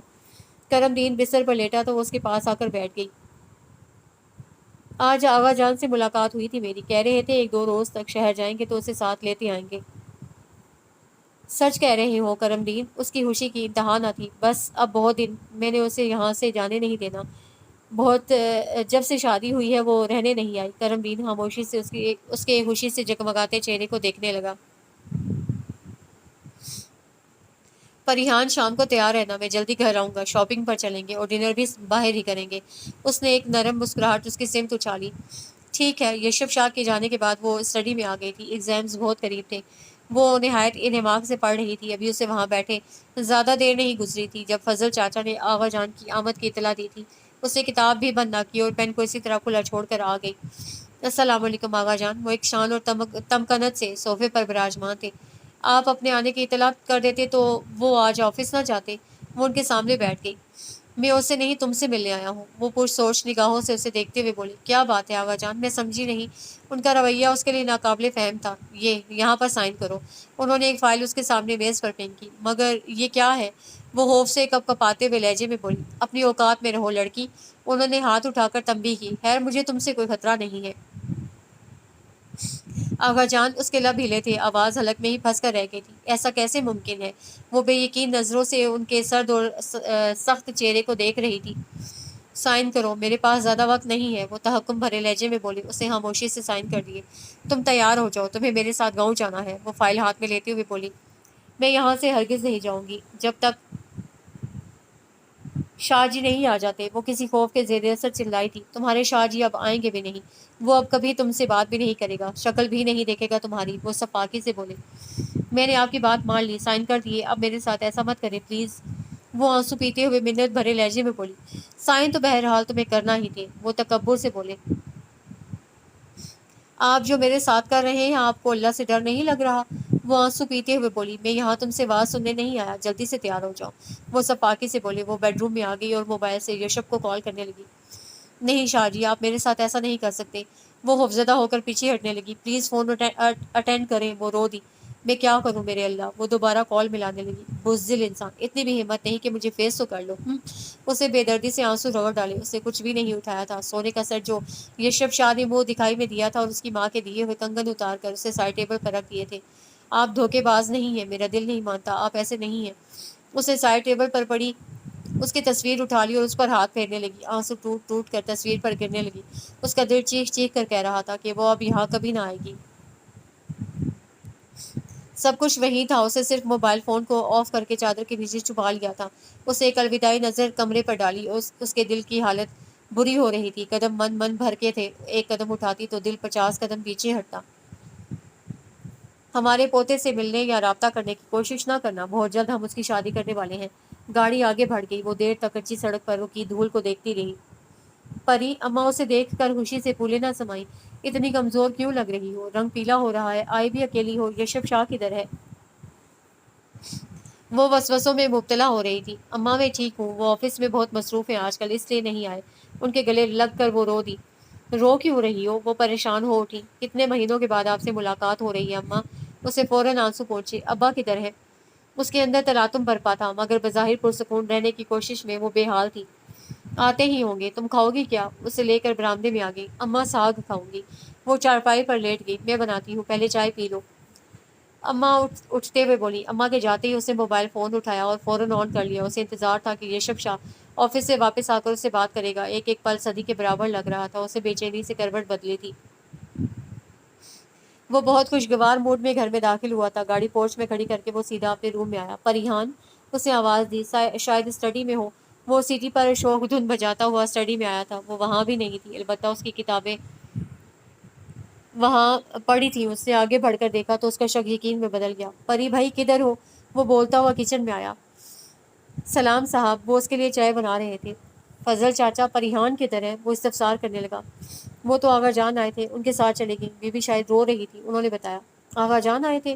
کرم دین بستر پر لیٹا تو وہ اس کے پاس آ کر بیٹھ گئی۔ آج آغا جان سے ملاقات ہوئی تھی میری، کہہ رہے تھے 1-2 روز تک شہر جائیں گے تو اسے ساتھ لیتے آئیں گے۔ سچ کہہ رہے ہو کرم دین؟ اس کی خوشی کی انتہا نہ تھی۔ بس اب بہت دن میں نے اسے یہاں سے جانے نہیں دینا۔ جب سے شادی ہوئی ہے وہ رہنے نہیں آئی۔ کرم دین خاموشی سے اس کے خوشی سے جگمگاتے چہرے کو دیکھنے لگا۔ پریحان، شام کو تیار رہنا، میں جلدی گھر آؤں گا، شاپنگ پر چلیں گے اور ڈنر بھی باہر ہی کریں گے۔ اس نے ایک نرم مسکراہٹ اس کی سمت اچھالی۔ ٹھیک ہے۔ یشب شاہ کے جانے کے بعد وہ اسٹڈی میں آ گئی تھی۔ ایگزامز بہت قریب تھے۔ وہ نہایت انہماک سے پڑھ رہی تھی۔ ابھی اسے وہاں بیٹھے زیادہ دیر نہیں گزری تھی جب فضل چاچا نے آغا جان کی آمد کی اطلاع دی تھی۔ اس نے کتاب بھی بند نہ کی اور پین کو اسی طرح کھلا چھوڑ کر آ گئی۔ السلام علیکم آغا جان۔ وہ ایک شان اور تمکنت سے صوفے پر براجمان تھے۔ آپ اپنے آنے کی اطلاع کر دیتے تو وہ آج آفس نہ جاتے۔ وہ ان کے سامنے بیٹھ گئی۔ میں اس سے نہیں، تم سے ملنے آیا ہوں۔ وہ پرسوچ نگاہوں سے اسے دیکھتے ہوئے بولی۔ کیا بات ہے آغا جان؟ میں سمجھی نہیں۔ ان کا رویہ اس کے لیے ناقابل فہم تھا۔ یہاں پر سائن کرو۔ انہوں نے ایک فائل اس کے سامنے میز پر پھینکی۔ مگر یہ کیا ہے؟ وہ خوف سے کپ کپاتے ہوئے لہجے میں بولی۔ اپنی اوقات میں رہو لڑکی۔ انہوں نے ہاتھ اٹھا کر تنبیہ کی۔ خیر، مجھے تم سے کوئی خطرہ نہیں ہے آغا جان۔ اس کے لب ہلے تھے، آواز حلق میں ہی پھنس کر رہ گئی تھی۔ ایسا کیسے ممکن ہے؟ وہ بے یقین نظروں سے ان کے سرد اور سخت چہرے کو دیکھ رہی تھی۔ سائن کرو، میرے پاس زیادہ وقت نہیں ہے، وہ تحکم بھرے لہجے میں بولی۔ اس نے خاموشی سے سائن کر دیے۔ تم تیار ہو جاؤ، تمہیں میرے ساتھ گاؤں جانا ہے، وہ فائل ہاتھ میں لیتے ہوئے بولی۔ میں یہاں سے ہرگز نہیں جاؤں گی جب تک شاہ جی نہیں آ جاتے۔ وہ کسی خوف کے زیر اثر چلائی تھی۔ تمہارے شاہ جی اب آئیں گے بھی نہیں۔ وہ اب کبھی تم سے بات بھی نہیں کرے گا، شکل بھی نہیں دیکھے گا تمہاری، وہ صفاقی سے بولے۔ میں نے آپ کی بات مان لی، سائن کر دیے، اب میرے ساتھ ایسا مت کریں پلیز، وہ آنسو پیتے ہوئے منت بھرے لہجے میں بولی۔ سائن تو بہرحال تمہیں کرنا ہی تھے، وہ تکبر سے بولے۔ آپ جو میرے ساتھ کر رہے ہیں، آپ کو اللہ سے ڈر نہیں لگ رہا؟ وہ آنسو پیتے ہوئے بولی۔ میں یہاں تم سے بات سننے نہیں آیا، جلدی سے تیار ہو جاؤ، وہ صفاقی سے بولے۔ وہ بیڈ روم میں آ گئی اور موبائل سے یشب کو کال کرنے لگی۔ نہیں شاہ جی، آپ میرے ساتھ ایسا نہیں کر سکتے، وہ خوفزدہ ہو کر پیچھے ہٹنے لگی۔ پلیز فون اٹینڈ کریں، وہ رو دی۔ میں کیا کروں میرے اللہ، وہ دوبارہ کال ملانے لگی۔ بزدل انسان، اتنی بھی ہمت نہیں کہ مجھے فیس تو کر لو۔ اسے بے دردی سے آنسو رگڑ ڈالے۔ اسے کچھ بھی نہیں اٹھایا تھا۔ سونے کا سیٹ جو یشب شاہ نے منہ دکھائی میں دیا تھا اور اس کی ماں کے دیے ہوئے کنگن اتار کر اسے سائڈ ٹیبل پر رکھ دیے تھے۔ آپ دھوکے باز نہیں ہیں، میرا دل نہیں مانتا، آپ ایسے نہیں ہیں۔ اسے سائڈ ٹیبل پر پڑی اس کی تصویر اٹھا لی اور اس پر ہاتھ پھیرنے لگی۔ آنسو ٹوٹ ٹوٹ کر تصویر پر گرنے لگی۔ اس کا دل چیخ چیخ کر کہہ رہا تھا کہ وہ اب یہاں کبھی نہ آئے گی۔ سب کچھ وہیں تھا، اسے صرف موبائل فون کو آف کر کے چادر کے نیچے چھپا لیا تھا۔ اسے ایک الوداعی نظر کمرے پر ڈالی۔ اس کے دل کی حالت بری ہو رہی تھی۔ قدم من بھر کے تھے، ایک قدم اٹھاتی تو دل 50 قدم پیچھے ہٹتا۔ ہمارے پوتے سے ملنے یا رابطہ کرنے کی کوشش نہ کرنا، بہت جلد ہم اس کی شادی کرنے والے ہیں۔ گاڑی آگے بڑھ گئی۔ وہ دیر تک کچی سڑک پر رکی دھول کو دیکھتی رہی۔ پری اماں اسے دیکھ کر خوشی سے پھولے نہ سمائی۔ اتنی کمزور کیوں لگ رہی ہو؟ رنگ پیلا ہو رہا ہے، آئی بھی اکیلی ہو، یشب شاہ کدھر ہے؟ وہ وسوسوں میں مبتلا ہو رہی تھی۔ اماں میں ٹھیک ہوں، وہ آفس میں بہت مصروف ہیں آج کل، اس لیے نہیں آئے۔ ان کے گلے لگ کر وہ رو دی۔ رو کیوں رہی ہو؟ وہ پریشان ہو اٹھی۔ کتنے مہینوں کے بعد آپ سے ملاقات ہو رہی ہے اماں، اسے فوراً آنسو پہنچے۔ ابا کدھر ہے؟ اس کے اندر تلاطم برپا تھا، مگر بظاہر پرسکون رہنے کی کوشش میں وہ بے حال تھی۔ آتے ہی ہوں گے، تم کھاؤ گی کیا؟ اسے لے کر برآمدے میں آ گئی۔ اماں ساگ کھاؤں گی، وہ چارپائی پر لیٹ گئی۔ میں بناتی ہوں، پہلے چائے پی لو، اماں اٹھتے ہوئے بولی۔ اماں کے جاتے ہی اسے موبائل فون اٹھایا اور فوراً آن کر لیا۔ اسے انتظار تھا کہ یشب شاہ آفس سے واپس آ کر اس سے بات کرے گا۔ ایک ایک پل صدی کے برابر لگ رہا تھا۔ اسے بے چینی سے کروٹ بدلی تھی۔ وہ بہت خوشگوار موڈ میں گھر میں داخل ہوا تھا۔ گاڑی پورچ میں کھڑی کر کے وہ سیدھا اپنے روم میں آیا۔ پریحان، اسے آواز دی۔ شاید اسٹڈی میں ہو۔ وہ سیٹی پر شوق دھن بجاتا ہوا اسٹڈی میں آیا تھا۔ وہ وہاں بھی نہیں تھی، البتہ اس کی کتابیں وہاں پڑی تھی۔ اس نے آگے بڑھ کر دیکھا تو اس کا شک یقین میں بدل گیا۔ پری بھائی کدھر ہو؟ وہ بولتا ہوا کچن میں آیا۔ سلام صاحب، وہ اس کے لیے چائے بنا رہے تھے۔ فضل چاچا، پریحان کدھر ہے؟ وہ استفسار کرنے لگا۔ وہ تو آغا جان آئے تھے، ان کے ساتھ چلے گئی، بی بی شاید رو رہی تھی، انہوں نے بتایا۔ آغا جان آئے تھے؟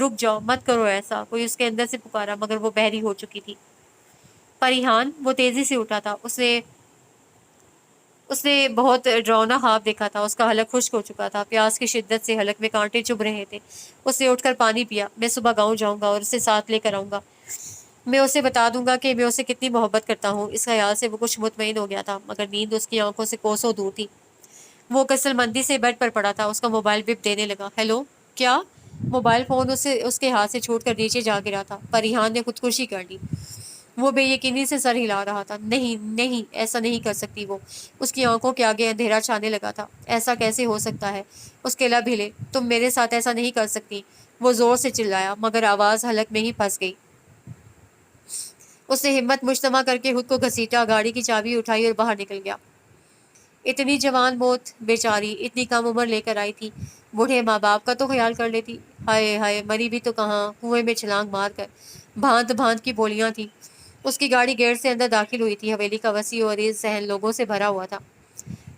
رک جاؤ، مت کرو ایسا، کوئی اس کے اندر سے پکارا، مگر وہ بحری ہو چکی تھی۔ پریحان وہ تیزی سے اٹھا تھا، اس نے بہت ڈراؤنا خواب دیکھا تھا، اس کا حلق خشک ہو چکا تھا، پیاس کی شدت سے حلق میں کانٹے چبھ رہے تھے۔ اس نے اٹھ کر پانی پیا۔ میں صبح گاؤں جاؤں گا اور اسے ساتھ لے کر آؤں گا، میں اسے بتا دوں گا کہ میں اسے کتنی محبت کرتا ہوں۔ اس خیال سے وہ کچھ مطمئن ہو گیا تھا، مگر نیند اس کی آنکھوں سے کوسوں دور تھی۔ وہ کسل مندی سے بیڈ پر پڑا تھا، اس کا موبائل بپ دینے لگا۔ ہیلو، کیا؟ موبائل فون اس کے ہاتھ سے چھوٹ کر نیچے جا گرا تھا۔ پریحان نے خودکشی کر لی۔ وہ بے یقینی سے سر ہلا رہا تھا۔ نہیں نہیں، ایسا نہیں کر سکتی وہ۔ اس کی آنکھوں کے آگے اندھیرا چھانے لگا تھا۔ ایسا کیسے ہو سکتا ہے؟ اس کے لب ہلے۔ تم میرے ساتھ ایسا نہیں کر سکتی، وہ زور سے چلایا، مگر آواز حلق میں ہی پھنس گئی۔ اس نے ہمت مجتمع کر کے خود کو گھسیٹا، گاڑی کی چابی اٹھائی اور باہر نکل گیا۔ اتنی جوان موت، بیچاری اتنی کم عمر لے کر آئی تھی، بوڑھے ماں باپ کا تو خیال کر لیتی۔ ہائے ہائے، مری بھی تو کہاں، کنویں میں چھلانگ مار کر۔ بھانت بھانت کی بولیاں تھیں۔ اس کی گاڑی گیٹ سے اندر داخل ہوئی تھی۔ حویلی کا وسیع اور عریض صحن لوگوں سے بھرا ہوا تھا۔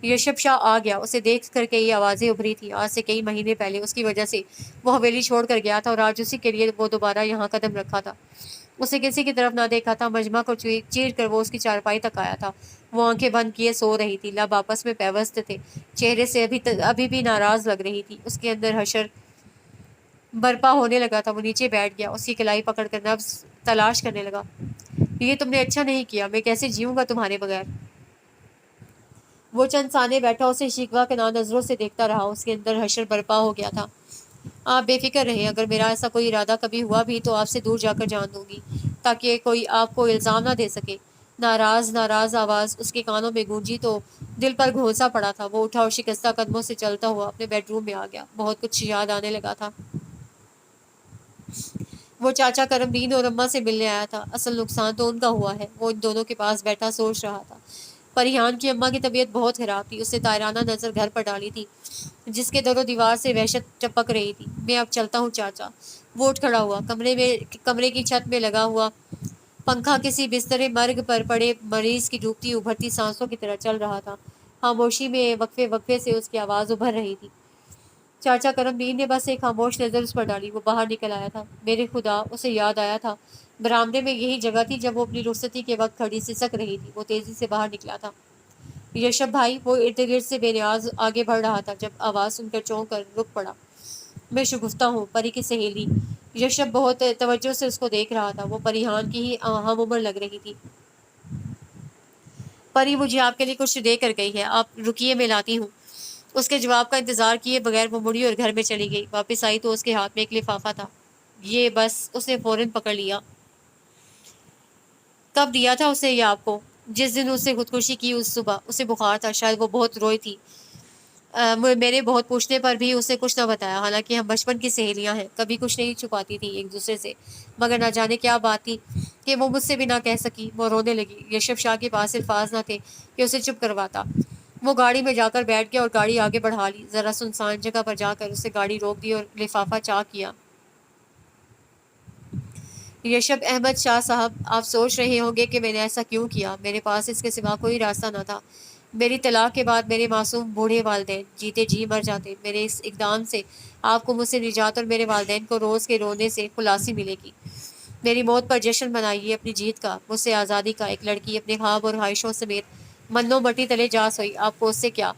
یشب شاہ آ گیا۔ اسے دیکھ کر کئی آوازیں ابھری تھی۔ آج سے کئی مہینے پہلے اس کی وجہ سے وہ حویلی چھوڑ کر گیا تھا، اور آج اسی کے لیے وہ دوبارہ یہاں قدم رکھا تھا۔ اسے کسی کی طرف نہ دیکھا تھا۔ مجمع کو چیر کر وہ اس کی چارپائی تک آیا تھا۔ وہ آنکھیں بند کیے سو رہی تھی، لب آپس میں پیوست تھے، چہرے سے ابھی بھی ناراض لگ رہی تھی۔ اس کے اندر حشر برپا ہونے لگا تھا۔ وہ نیچے بیٹھ گیا، اس کی کلائی پکڑ کر نبض تلاش کرنے لگا۔ یہ تم نے اچھا نہیں کیا، میں کیسے جیوں گا تمہارے بغیر؟ وہ چند ثانے بیٹھا، اسے شکوہ کے نظروں سے دیکھتا رہا۔ اس کے اندر حشر برپا ہو گیا تھا۔ آپ بے فکر رہیں، اگر میرا ایسا کوئی ارادہ کبھی ہوا بھی تو آپ سے دور جا کر جان دوں گی، تاکہ کوئی آپ کو الزام نہ دے سکے۔ ناراض آواز اس کے کانوں میں گونجی تو دل پر گھونسا پڑا تھا۔ وہ اٹھا اور شکستہ قدموں سے چلتا ہوا اپنے بیڈ روم میں آ گیا۔ بہت کچھ یاد آنے لگا تھا۔ وہ چاچا کرم دین اور اماں سے ملنے آیا تھا۔ اصل نقصان تو ان کا ہوا ہے۔ وہ ان دونوں کے پاس بیٹھا سوچ رہا تھا۔ پریحان کی اماں کی طبیعت بہت خراب تھی۔ اس نے طائرانہ نظر گھر پر ڈالی تھی، جس کے در و دیوار سے وحشت ٹپک رہی تھی۔ میں اب چلتا ہوں چاچا۔ وہ اٹھ کھڑا ہوا۔ کمرے کی چھت میں لگا ہوا پنکھا کسی بستر مرگ پر پڑے مریض کی ڈوبتی ابھرتی سانسوں کی طرح چل رہا تھا۔ خاموشی میں وقفے وقفے سے اس کی آواز ابھر رہی تھی۔ چاچا کرم دین نے بس ایک خاموش نظر اس پر ڈالی۔ وہ باہر نکل آیا تھا۔ میرے خدا، اسے یاد آیا تھا برآمدے میں یہی جگہ تھی جب وہ اپنی رخصتی کے وقت کھڑی سسک رہی تھی۔ وہ تیزی سے باہر نکلا تھا۔ یشب بھائی، وہ ارد گرد سے بے نیاز آگے بڑھ رہا تھا۔ جب آواز سن کر چونک کر رک پڑا۔ میں شگفتہ ہوں، پری کی سہیلی۔ یشب بہت توجہ سے اس کو دیکھ رہا تھا۔ وہ پریحان کی ہی ہم عمر لگ رہی تھی۔ پری مجھے آپ کے لیے کچھ دے کر گئی ہے، آپ رکیے، میں لاتی ہوں۔ اس کے جواب کا انتظار کیے بغیر وہ مڑی اور گھر میں چلی گئی۔ واپس آئی تو اس کے ہاتھ میں ایک لفافہ تھا۔ یہ بس، اس نے فوراً پکڑ لیا۔ کب دیا تھا اسے یہ آپ کو؟ جس دن اس نے خودکشی کی اس صبح۔ اسے بخار تھا، شاید وہ بہت روئی تھی۔ میرے بہت پوچھنے پر بھی اسے کچھ نہ بتایا، حالانکہ ہم بچپن کی سہیلیاں ہیں، کبھی کچھ نہیں چھپاتی تھی ایک دوسرے سے، مگر نہ جانے کیا بات تھی کہ وہ مجھ سے بھی نہ کہہ سکی۔ وہ رونے لگی۔ یشب شاہ کے پاس الفاظ نہ تھے کہ اسے چپ کرواتا۔ وہ گاڑی میں جا کر بیٹھ گیا اور گاڑی آگے بڑھا لی۔ ذرا سنسان جگہ پر جا کر اسے گاڑی روک دی اور لفافہ چاک کیا۔ یشب احمد شاہ صاحب، آپ سوچ رہے ہوں گے کہ میں نے ایسا کیوں کیا۔ میرے پاس اس کے سوا کوئی راستہ نہ تھا۔ میری طلاق کے بعد میرے معصوم بوڑھے والدین جیتے جی مر جاتے۔ میرے اس اقدام سے آپ کو مجھ سے نجات اور میرے والدین کو روز کے رونے سے خلاصی ملے گی۔ میری موت پر جشن منائیے اپنی جیت کا، مجھ سے آزادی کا۔ ایک لڑکی اپنے خواب اور خواہشوں سمیت منو مٹی تلے جا سوئی، آپ کو اس سے کیا؟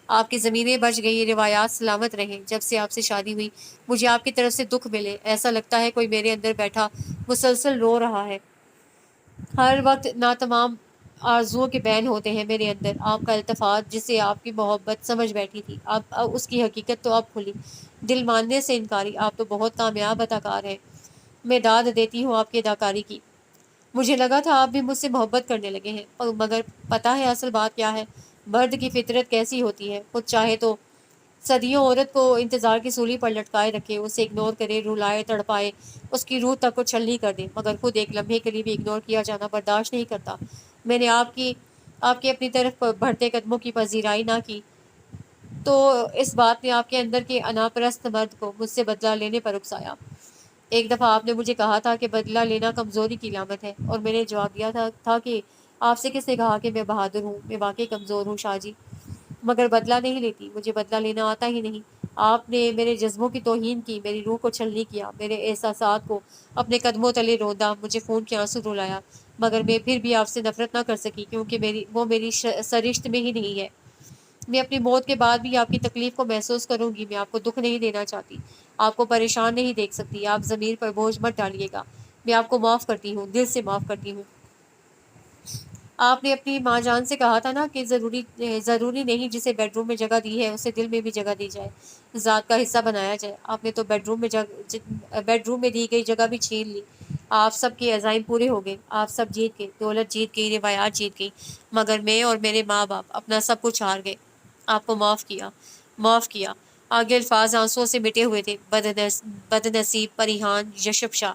آپ کی زمینیں بچ گئی، روایات سلامت رہیں۔ جب سے آپ سے شادی ہوئی مجھے آپ کی طرف سے دکھ ملے، ایسا لگتا ہے کوئی میرے اندر بیٹھا مسلسل رو رہا ہے۔ ہر وقت ناتمام آرزوؤں کے بین ہوتے ہیں میرے اندر۔ آپ کا التفات، جسے آپ کی محبت سمجھ بیٹھی تھی، اب اس کی حقیقت تو اب کھلی۔ دل ماننے سے انکاری، آپ تو بہت کامیاب اداکار ہیں۔ میں داد دیتی ہوں آپ کی اداکاری کی۔ مجھے لگا تھا آپ بھی مجھ سے محبت کرنے لگے ہیں، مگر پتہ ہے اصل بات کیا ہے؟ مرد کی فطرت کیسی ہوتی ہے، خود چاہے تو صدیوں عورت کو انتظار کی سولی پر لٹکائے رکھے، اسے اگنور کرے، رلائے تڑپائے، اس کی روح تک کو چھلنی کر دے، مگر خود ایک لمحے کے لیے بھی اگنور کیا جانا برداشت نہیں کرتا۔ میں نے آپ کے اپنی طرف بڑھتے قدموں کی پذیرائی نہ کی تو اس بات نے آپ کے اندر کے انا پرست مرد کو مجھ سے بدلہ لینے پر اکسایا۔ ایک دفعہ آپ نے مجھے کہا تھا کہ بدلہ لینا کمزوری کی علامت ہے، اور میں نے جواب دیا تھا کہ آپ سے کس نے کہا کہ میں بہادر ہوں؟ میں واقعی کمزور ہوں شاہ جی، مگر بدلہ نہیں لیتی، مجھے بدلہ لینا آتا ہی نہیں۔ آپ نے میرے جذبوں کی توہین کی، میری روح کو چھلنی کیا، میرے احساسات کو اپنے قدموں تلے روندا، مجھے خون کے آنسو رلایا، مگر میں پھر بھی آپ سے نفرت نہ کر سکی، کیونکہ وہ میری سرشت میں ہی نہیں ہے۔ میں اپنی موت کے بعد بھی آپ کی تکلیف کو محسوس کروں گی، میں آپ کو دکھ نہیں دینا چاہتی، آپ کو پریشان نہیں دیکھ سکتی، آپ ضمیر پر بوجھ مت ڈالیے گا، میں آپ کو معاف کرتی ہوں، دل سے معاف کرتی ہوں۔ آپ نے اپنی ماں جان سے کہا تھا نا کہ ضروری نہیں جسے بیڈ روم میں جگہ دی ہے اسے دل میں بھی جگہ دی جائے، ذات کا حصہ بنایا جائے۔ آپ نے تو بیڈ روم میں دی گئی جگہ بھی چھین لی۔ آپ سب کے عزائم پورے ہو گئے، آپ سب جیت گئے، دولت جیت گئی، روایات جیت گئی، مگر میں اور میرے ماں باپ اپنا سب کچھ ہار گئے۔ آپ کو معاف کیا، معاف کیا۔ آگے الفاظ آنسوؤں سے مٹے ہوئے تھے۔ بدنصیب، پریحان، یشب شاہ۔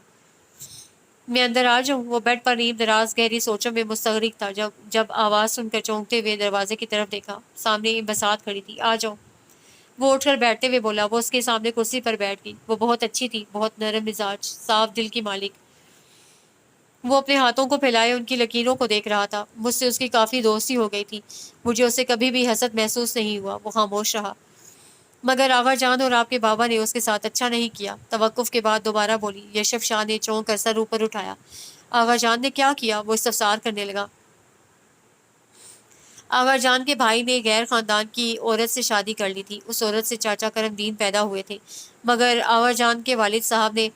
میں اندر آ جاؤں؟ وہ بیڈ پر نیند دراز گہری سوچوں میں مستغرق تھا۔ جب آواز سن کر چونکتے ہوئے دروازے کی طرف دیکھا، سامنے بسات کھڑی تھی۔ آ جاؤ، وہ اٹھ کر بیٹھتے ہوئے بولا۔ وہ اس کے سامنے کرسی پر بیٹھ گئی۔ وہ بہت اچھی تھی، بہت نرم مزاج، صاف دل کی مالک۔ وہ اپنے ہاتھوں کو پھیلائے ان کی لکیروں کو دیکھ رہا تھا۔ مجھ سے اس کی کافی دوستی ہو گئی تھی، مجھے اسے کبھی بھی حسد محسوس نہیں ہوا۔ وہ خاموش رہا۔ مگر آغا جان اور آپ کے بابا نے اس کے ساتھ اچھا نہیں کیا۔ توقف کے بعد دوبارہ بولی۔ یشب شاہ نے چونک کر سر اوپر اٹھایا۔ آغا جان نے کیا کیا؟ وہ استفسار کرنے لگا۔ آغا جان کے بھائی نے غیر خاندان کی عورت سے شادی کر لی تھی۔ اس عورت سے چاچا کرم دین پیدا ہوئے تھے، مگر آغا جان کے والد صاحب نے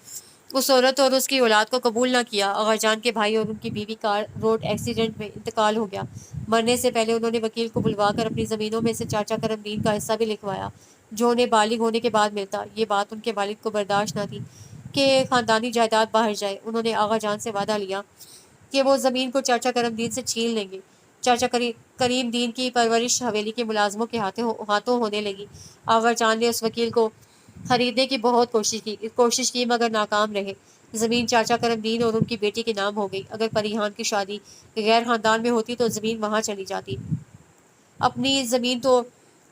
اس عورت اور اس کی اولاد کو قبول نہ کیا۔ آغا جان کے بھائی اور ان کی بیوی کا روڈ ایکسیڈنٹ میں انتقال ہو گیا۔ مرنے سے پہلے انہوں نے وکیل کو بلوا کر اپنی زمینوں میں سے چاچا کرم دین کا حصہ بھی لکھوایا، جو انہیں بالغ ہونے کے بعد ملتا۔ یہ بات ان کے والد کو برداشت نہ تھی کہ خاندانی جائیداد باہر جائے۔ انہوں نے آغا جان سے وعدہ لیا کہ وہ زمین کو چاچا کرم دین سے چھین لیں گے۔ چاچا کریم دین کی پرورش حویلی کے ملازموں کے ہاتھوں ہونے لگی۔ آغا جان نے اس وکیل کو خریدنے کی بہت کوشش کی مگر ناکام رہے۔ زمین چاچا کرم دین اور ان کی بیٹی کے نام ہو گئی۔ اگر پریحان کی شادی غیر خاندان میں ہوتی تو زمین وہاں چلی جاتی۔ اپنی زمین تو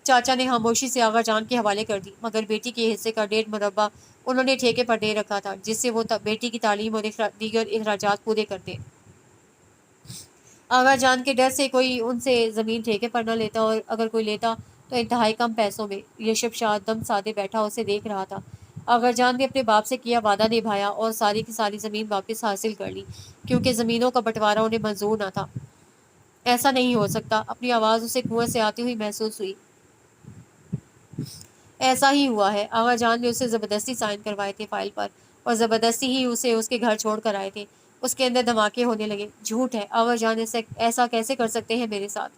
چاچا نے خاموشی سے آغا جان کے حوالے کر دی، مگر بیٹی کے حصے کا 1.5 مربع انہوں نے ٹھیکے پر دے رکھا تھا، جس سے وہ بیٹی کی تعلیم اور دیگر اخراجات پورے کرتے۔ آغا جان کے ڈر سے کوئی ان سے زمین ٹھیکے پر نہ لیتا، اور اگر کوئی لیتا تو انتہائی کم پیسوں میں۔ یشب شاہ دم سادے بیٹھا اسے دیکھ رہا تھا۔ آغا جان نے اپنے باپ سے کیا وعدہ نبھایا اور ساری کی ساری زمین واپس حاصل کر لی، کیونکہ زمینوں کا بٹوارا انہیں منظور نہ تھا۔ ایسا نہیں ہو سکتا۔ اپنی آواز اسے کنویں سے آتی ہوئی محسوس ہوئی۔ ایسا ہی ہوا ہے۔ آغا جان نے اسے زبردستی سائن کروائے تھے فائل پر، اور زبردستی ہی اسے اس کے گھر چھوڑ کر آئے تھے۔ اس کے اندر دھماکے ہونے لگے۔ جھوٹ ہے، آغا جان ایسا کیسے کر سکتے ہیں میرے ساتھ؟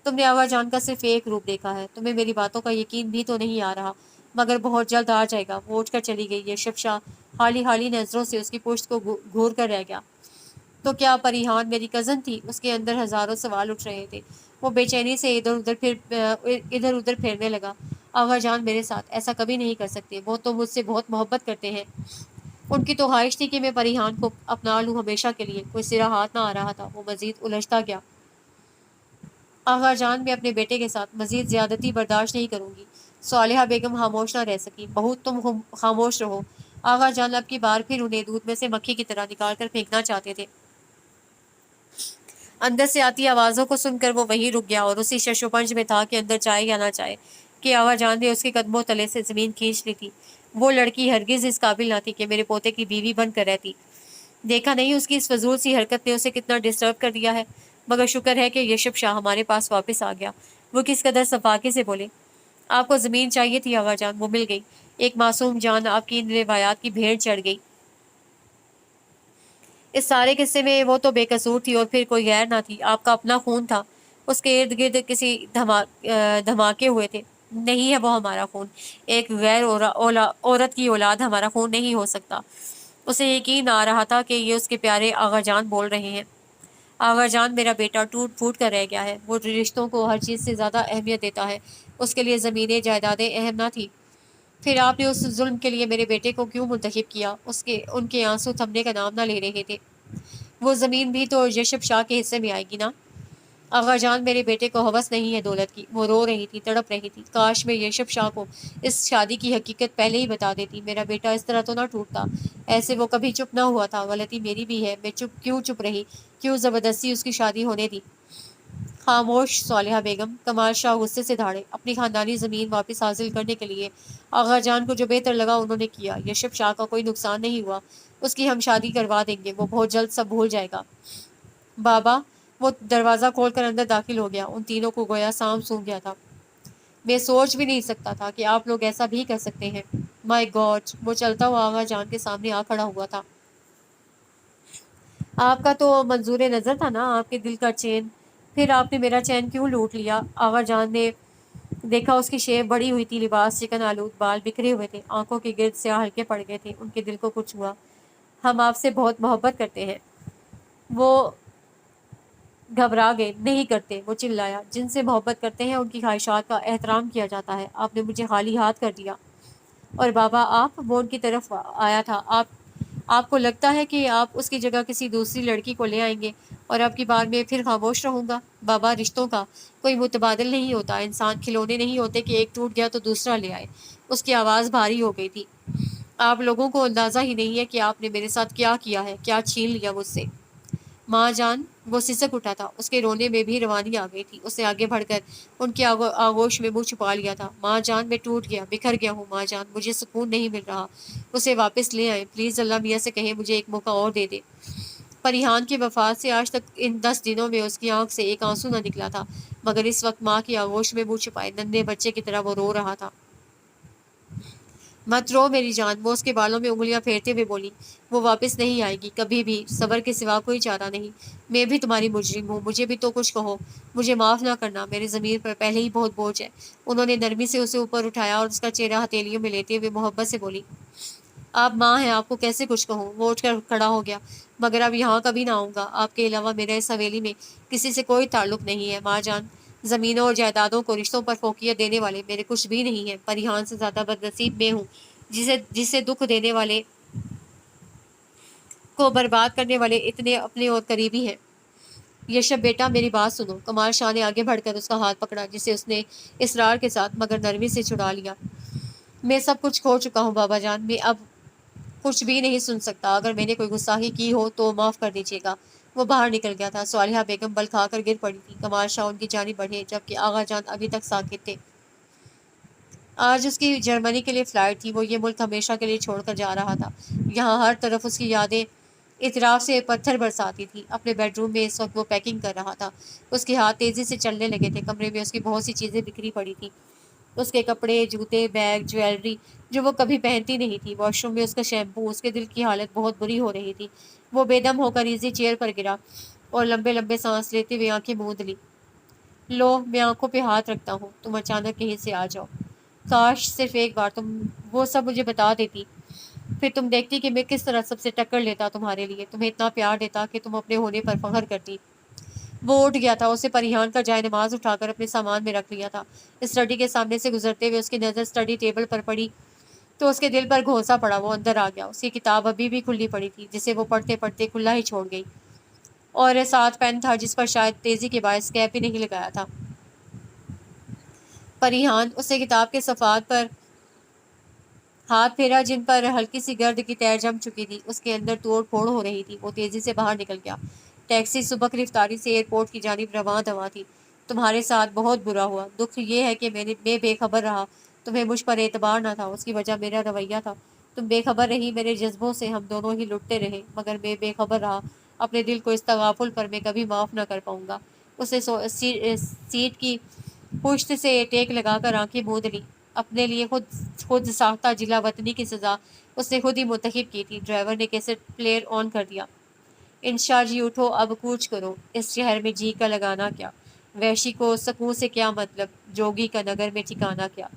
تم نے آغا جان کا صرف ایک روپ دیکھا ہے، تمہیں میری باتوں کا یقین بھی تو نہیں آ رہا، مگر بہت جلد آ جائے گا۔ وہ اٹھ کر چلی گئی۔ یشب شاہ حالی نظروں سے اس کی پشت کو گھور کر رہ گیا۔ تو کیا پریحان میری کزن تھی؟ اس کے اندر ہزاروں سوال اٹھ رہے تھے۔ وہ بے چینی سے ادھر ادھر پھیرنے لگا۔ آغا جان میرے ساتھ ایسا کبھی نہیں کر سکتے، وہ تو مجھ سے بہت محبت کرتے ہیں۔ ان کی تو خواہش تھی کہ میں پریحان کو اپنا لوں ہمیشہ کے لیے۔ کوئی سرا ہاتھ نہ آ رہا تھا۔ وہ مزید الجھتا گیا۔ آغا جان، میں اپنے بیٹے کے ساتھ مزید زیادتی برداشت نہیں کروں گی۔ صالحہ بیگم خاموش نہ رہ سکی۔ بہت تم خاموش رہو۔ آغا جان اب کی بار پھر انہیں دودھ میں سے مکھی کی طرح نکال کر پھینکنا چاہتے تھے۔ اندر سے آتی آوازوں کو سن کر وہ وہیں رک گیا اور اسی شش و پنج میں تھا کہ اندر چاہے یا نہ چاہے کہ آغا جان نے اس کے قدموں تلے سے زمین کھینچ لی تھی۔ وہ لڑکی ہرگز اس قابل نہ تھی کہ میرے پوتے کی بیوی بن کر رہتی۔ دیکھا نہیں اس کی اس فضول سی حرکت نے اسے کتنا ڈسٹرب کر دیا ہے؟ مگر شکر ہے کہ یشب شاہ ہمارے پاس واپس آ گیا۔ وہ کس قدر صفاقے سے بولے۔ آپ کو زمین چاہیے تھی آغا جان، وہ مل گئی۔ ایک معصوم جان آپ کی ان روایات کی بھیڑ چڑھ گئی۔ اس سارے قصے میں وہ تو بے قصور تھی اور پھر کوئی غیر نہ تھی، آپ کا اپنا خون تھا۔ اس کے ارد گرد کسی دھماکے ہوئے تھے۔ نہیں ہے وہ ہمارا خون، ایک غیر عورت کی اولاد ہمارا خون نہیں ہو سکتا۔ اسے یقین آ رہا تھا کہ یہ اس کے پیارے آغا جان بول رہے ہیں۔ آغا جان، میرا بیٹا ٹوٹ پھوٹ کر رہ گیا ہے۔ وہ رشتوں کو ہر چیز سے زیادہ اہمیت دیتا ہے، اس کے لیے زمینیں جائیدادیں اہم نہ تھی۔ پھر آپ نے اس ظلم کے لیے میرے بیٹے کو کیوں منتخب کیا؟ ان کے آنسو تھمنے کا نام نہ لے رہے تھے۔ وہ زمین بھی تو یشب شاہ کے حصے میں آئے گی نا؟ آغا جان، میرے بیٹے کو ہوس نہیں ہے دولت کی۔ وہ رو رہی تھی، تڑپ رہی تھی۔ کاش میں یشب شاہ کو اس شادی کی حقیقت پہلے ہی بتا دیتی، میرا بیٹا اس طرح تو نہ ٹوٹتا۔ ایسے وہ کبھی چپ نہ ہوا تھا۔ غلطی میری بھی ہے، میں کیوں چپ رہی، کیوں زبردستی اس کی شادی ہونے دی؟ خاموش صالحہ بیگم، کمال شاہ غصے سے دھاڑے۔ اپنی خاندانی زمین واپس حاصل کرنے کے لیے آغا جان کو جو بہتر لگا انہوں نے کیا۔ یشب شاہ کا کوئی نقصان نہیں ہوا، اس کی ہم شادی کروا دیں گے، وہ بہت جلد سب بھول جائے گا۔ بابا، وہ دروازہ کھول کر اندر داخل ہو گیا۔ ان تینوں کو گویا سانپ سونگھ گیا تھا۔ میں سوچ بھی نہیں سکتا تھا کہ آپ لوگ ایسا بھی کر سکتے ہیں۔ مائی گاڈ! وہ چلتا ہوا آغا جان کے سامنے آ کھڑا ہوا تھا۔ آپ کا تو منظور نظر تھا نا، آپ کے دل کا چین، پھر آپ نے میرا چین کیوں لوٹ لیا؟ آغا جان نے دیکھا اس کی شیب بڑی ہوئی تھی، لباس چکن آلود، بال بکھرے ہوئے تھے، آنکھوں کے گرد سیاہ ہلکے پڑ گئے تھے۔ ان کے دل کو کچھ ہوا۔ ہم آپ سے بہت محبت کرتے ہیں۔ وہ گھبرا گئے۔ نہیں کرتے، وہ چلایا۔ جن سے محبت کرتے ہیں ان کی خواہشات کا احترام کیا جاتا ہے۔ آپ نے مجھے خالی ہاتھ کر دیا۔ اور بابا آپ، وہ ان کی طرف آیا تھا، آپ کو لگتا ہے کہ آپ اس کی جگہ کسی دوسری لڑکی کو لے آئیں گے اور اب کی بار میں پھر خاموش رہوں گا؟ بابا، رشتوں کا کوئی متبادل نہیں ہوتا، انسان کھلونے نہیں ہوتے کہ ایک ٹوٹ گیا تو دوسرا لے آئے۔ اس کی آواز بھاری ہو گئی تھی۔ آپ لوگوں کو اندازہ ہی نہیں ہے کہ آپ نے میرے ساتھ کیا کیا ہے، کیا چھین لیا مجھ سے۔ ماں جان، وہ سسک اٹھا تھا، اس کے رونے میں بھی روانی آ گئی تھی۔ اس نے آگے بڑھ کر ان کی آغوش میں منہ چھپا لیا تھا۔ ماں جان، میں ٹوٹ گیا، بکھر گیا ہوں ماں جان، مجھے سکون نہیں مل رہا۔ اسے واپس لے آئیں پلیز، اللہ میاں سے کہیں مجھے ایک موقع اور دے دے۔ پریحان کی وفات سے آج تک ان 10 دنوں میں اس کی آنکھ سے ایک آنسو نہ نکلا تھا، مگر اس وقت ماں کی آغوش میں منہ چھپائے ننھے بچے کی طرح وہ رو رہا تھا۔ مت رو میری جان، وہ اس کے بالوں میں انگلیاں پھیرتے ہوئے بولی۔ وہ واپس نہیں آئے گی کبھی بھی، صبر کے سوا کوئی چارہ نہیں۔ میں بھی تمہاری مجرم ہوں، مجھے بھی تو کچھ کہو، مجھے معاف نہ کرنا، میرے ضمیر پر پہلے ہی بہت بوجھ ہے۔ انہوں نے نرمی سے اسے اوپر اٹھایا اور اس کا چہرہ ہتھیلیوں میں لیتے ہوئے محبت سے بولی۔ آپ ماں ہیں، آپ کو کیسے کچھ کہوں؟ وہ اٹھ کر کھڑا ہو گیا۔ مگر اب یہاں کبھی نہ آؤں گا، آپ کے علاوہ میرے اس حویلی میں کسی سے کوئی تعلق نہیں ہے۔ ماں جان، زمینوں اور جائیدادوں کو رشتوں پر فوقیت دینے والے میرے کچھ بھی نہیں ہیں۔ پریحان سے زیادہ بدنصیب میں ہوں، جسے دکھ دینے والے کو برباد کرنے والے اتنے اپنے اور قریبی ہیں۔ یشب بیٹا، میری بات سنو۔ کمال شاہ نے آگے بڑھ کر اس کا ہاتھ پکڑا، جسے اس نے اصرار کے ساتھ مگر نرمی سے چھڑا لیا۔ میں سب کچھ کھو چکا ہوں بابا جان، میں اب کچھ بھی نہیں سن سکتا۔ اگر میں نے کوئی گستاخی کی ہو تو معاف کر دیجیے گا۔ وہ باہر نکل گیا تھا۔ صالحہ بیگم بل کھا کر گر پڑی تھی۔ کمال شاہ ان کی جانب بڑھے، جبکہ آغا جان ابھی تک ساکت تھے۔ آج اس کی جرمنی کے لیے فلائٹ تھی، وہ یہ ملک ہمیشہ کے لیے چھوڑ کر جا رہا تھا۔ یہاں ہر طرف اس کی یادیں اطراف سے پتھر برساتی تھی۔ اپنے بیڈ روم میں اس وقت وہ پیکنگ کر رہا تھا۔ اس کے ہاتھ تیزی سے چلنے لگے تھے۔ کمرے میں اس کی بہت سی چیزیں بکھری پڑی تھیں، اس کے کپڑے، جوتے، بیگ، جویلری جو وہ کبھی پہنتی نہیں تھی۔ واش روم میں اس کا شیمپو۔ اس کے دل کی حالت بہت بری ہو رہی تھی۔ وہ بے دم ہو کر ایزی چیئر پر گرا اور لمبے لمبے سانس لیتے ہوئے آنکھیں موند لی۔ لو، میں آنکھوں پہ ہاتھ رکھتا ہوں، تم اچانک کہیں سے آ جاؤ۔ کاش صرف ایک بار تم وہ سب مجھے بتا دیتی، پھر تم دیکھتی کہ میں کس طرح سب سے ٹکر لیتا تمہارے لیے، تمہیں اتنا پیار دیتا کہ تم اپنے ہونے پر فخر کرتی۔ وہ اٹھ گیا تھا۔ اسے پریحان کا جائے نماز اٹھا کر اپنے سامان میں رکھ لیا تھا۔ اسٹڈی کے سامنے سے گزرتے ہوئے اس کی نظر اسٹڈی ٹیبل پر پڑی تو اس کے دل پر گھونسا پڑا۔ وہ اندر آ گیا۔ اس کی کتاب ابھی بھی کھلی پڑی تھی، جسے وہ پڑھتے پڑھتے کھلا ہی چھوڑ گئی، اور ساتھ پین تھا جس پر شاید تیزی کے باعث کیپ بھی نہیں لگایا تھا۔ پریحان، اس نے کتاب کے صفحات پر ہاتھ پھیرا جن پر ہلکی سی گرد کی تہہ جم چکی تھی۔ اس کے اندر توڑ پھوڑ ہو رہی تھی۔ وہ تیزی سے باہر نکل گیا۔ ٹیکسی سبک رفتاری سے ایئرپورٹ کی جانب رواں دواں تھی۔ تمہارے ساتھ بہت برا ہوا۔ دکھ یہ ہے کہ میں بے خبر رہا، تمہیں مجھ پر اعتبار نہ تھا، اس کی وجہ میرا رویہ تھا۔ تم بے خبر رہی، میرے جذبوں سے ہم دونوں ہی لٹتے رہے، مگر میں بے خبر رہا۔ اپنے دل کو اس تغافل پر میں کبھی معاف نہ کر پاؤں گا۔ اس نے سیٹ کی پشت سے ٹیک لگا کر آنکھیں موند لی۔ اپنے لیے خود ساختہ جلا وطنی کی سزا اس نے خود ہی منتخب کی تھی۔ ڈرائیور نے کیسٹ پلیئر آن کر دیا۔ انشا جی اٹھو، اب کوچ کرو۔ اس شہر میں جی کا لگانا کیا، وحشی کو سکون سے کیا مطلب، جوگی کا نگر میں ٹھکانا کیا۔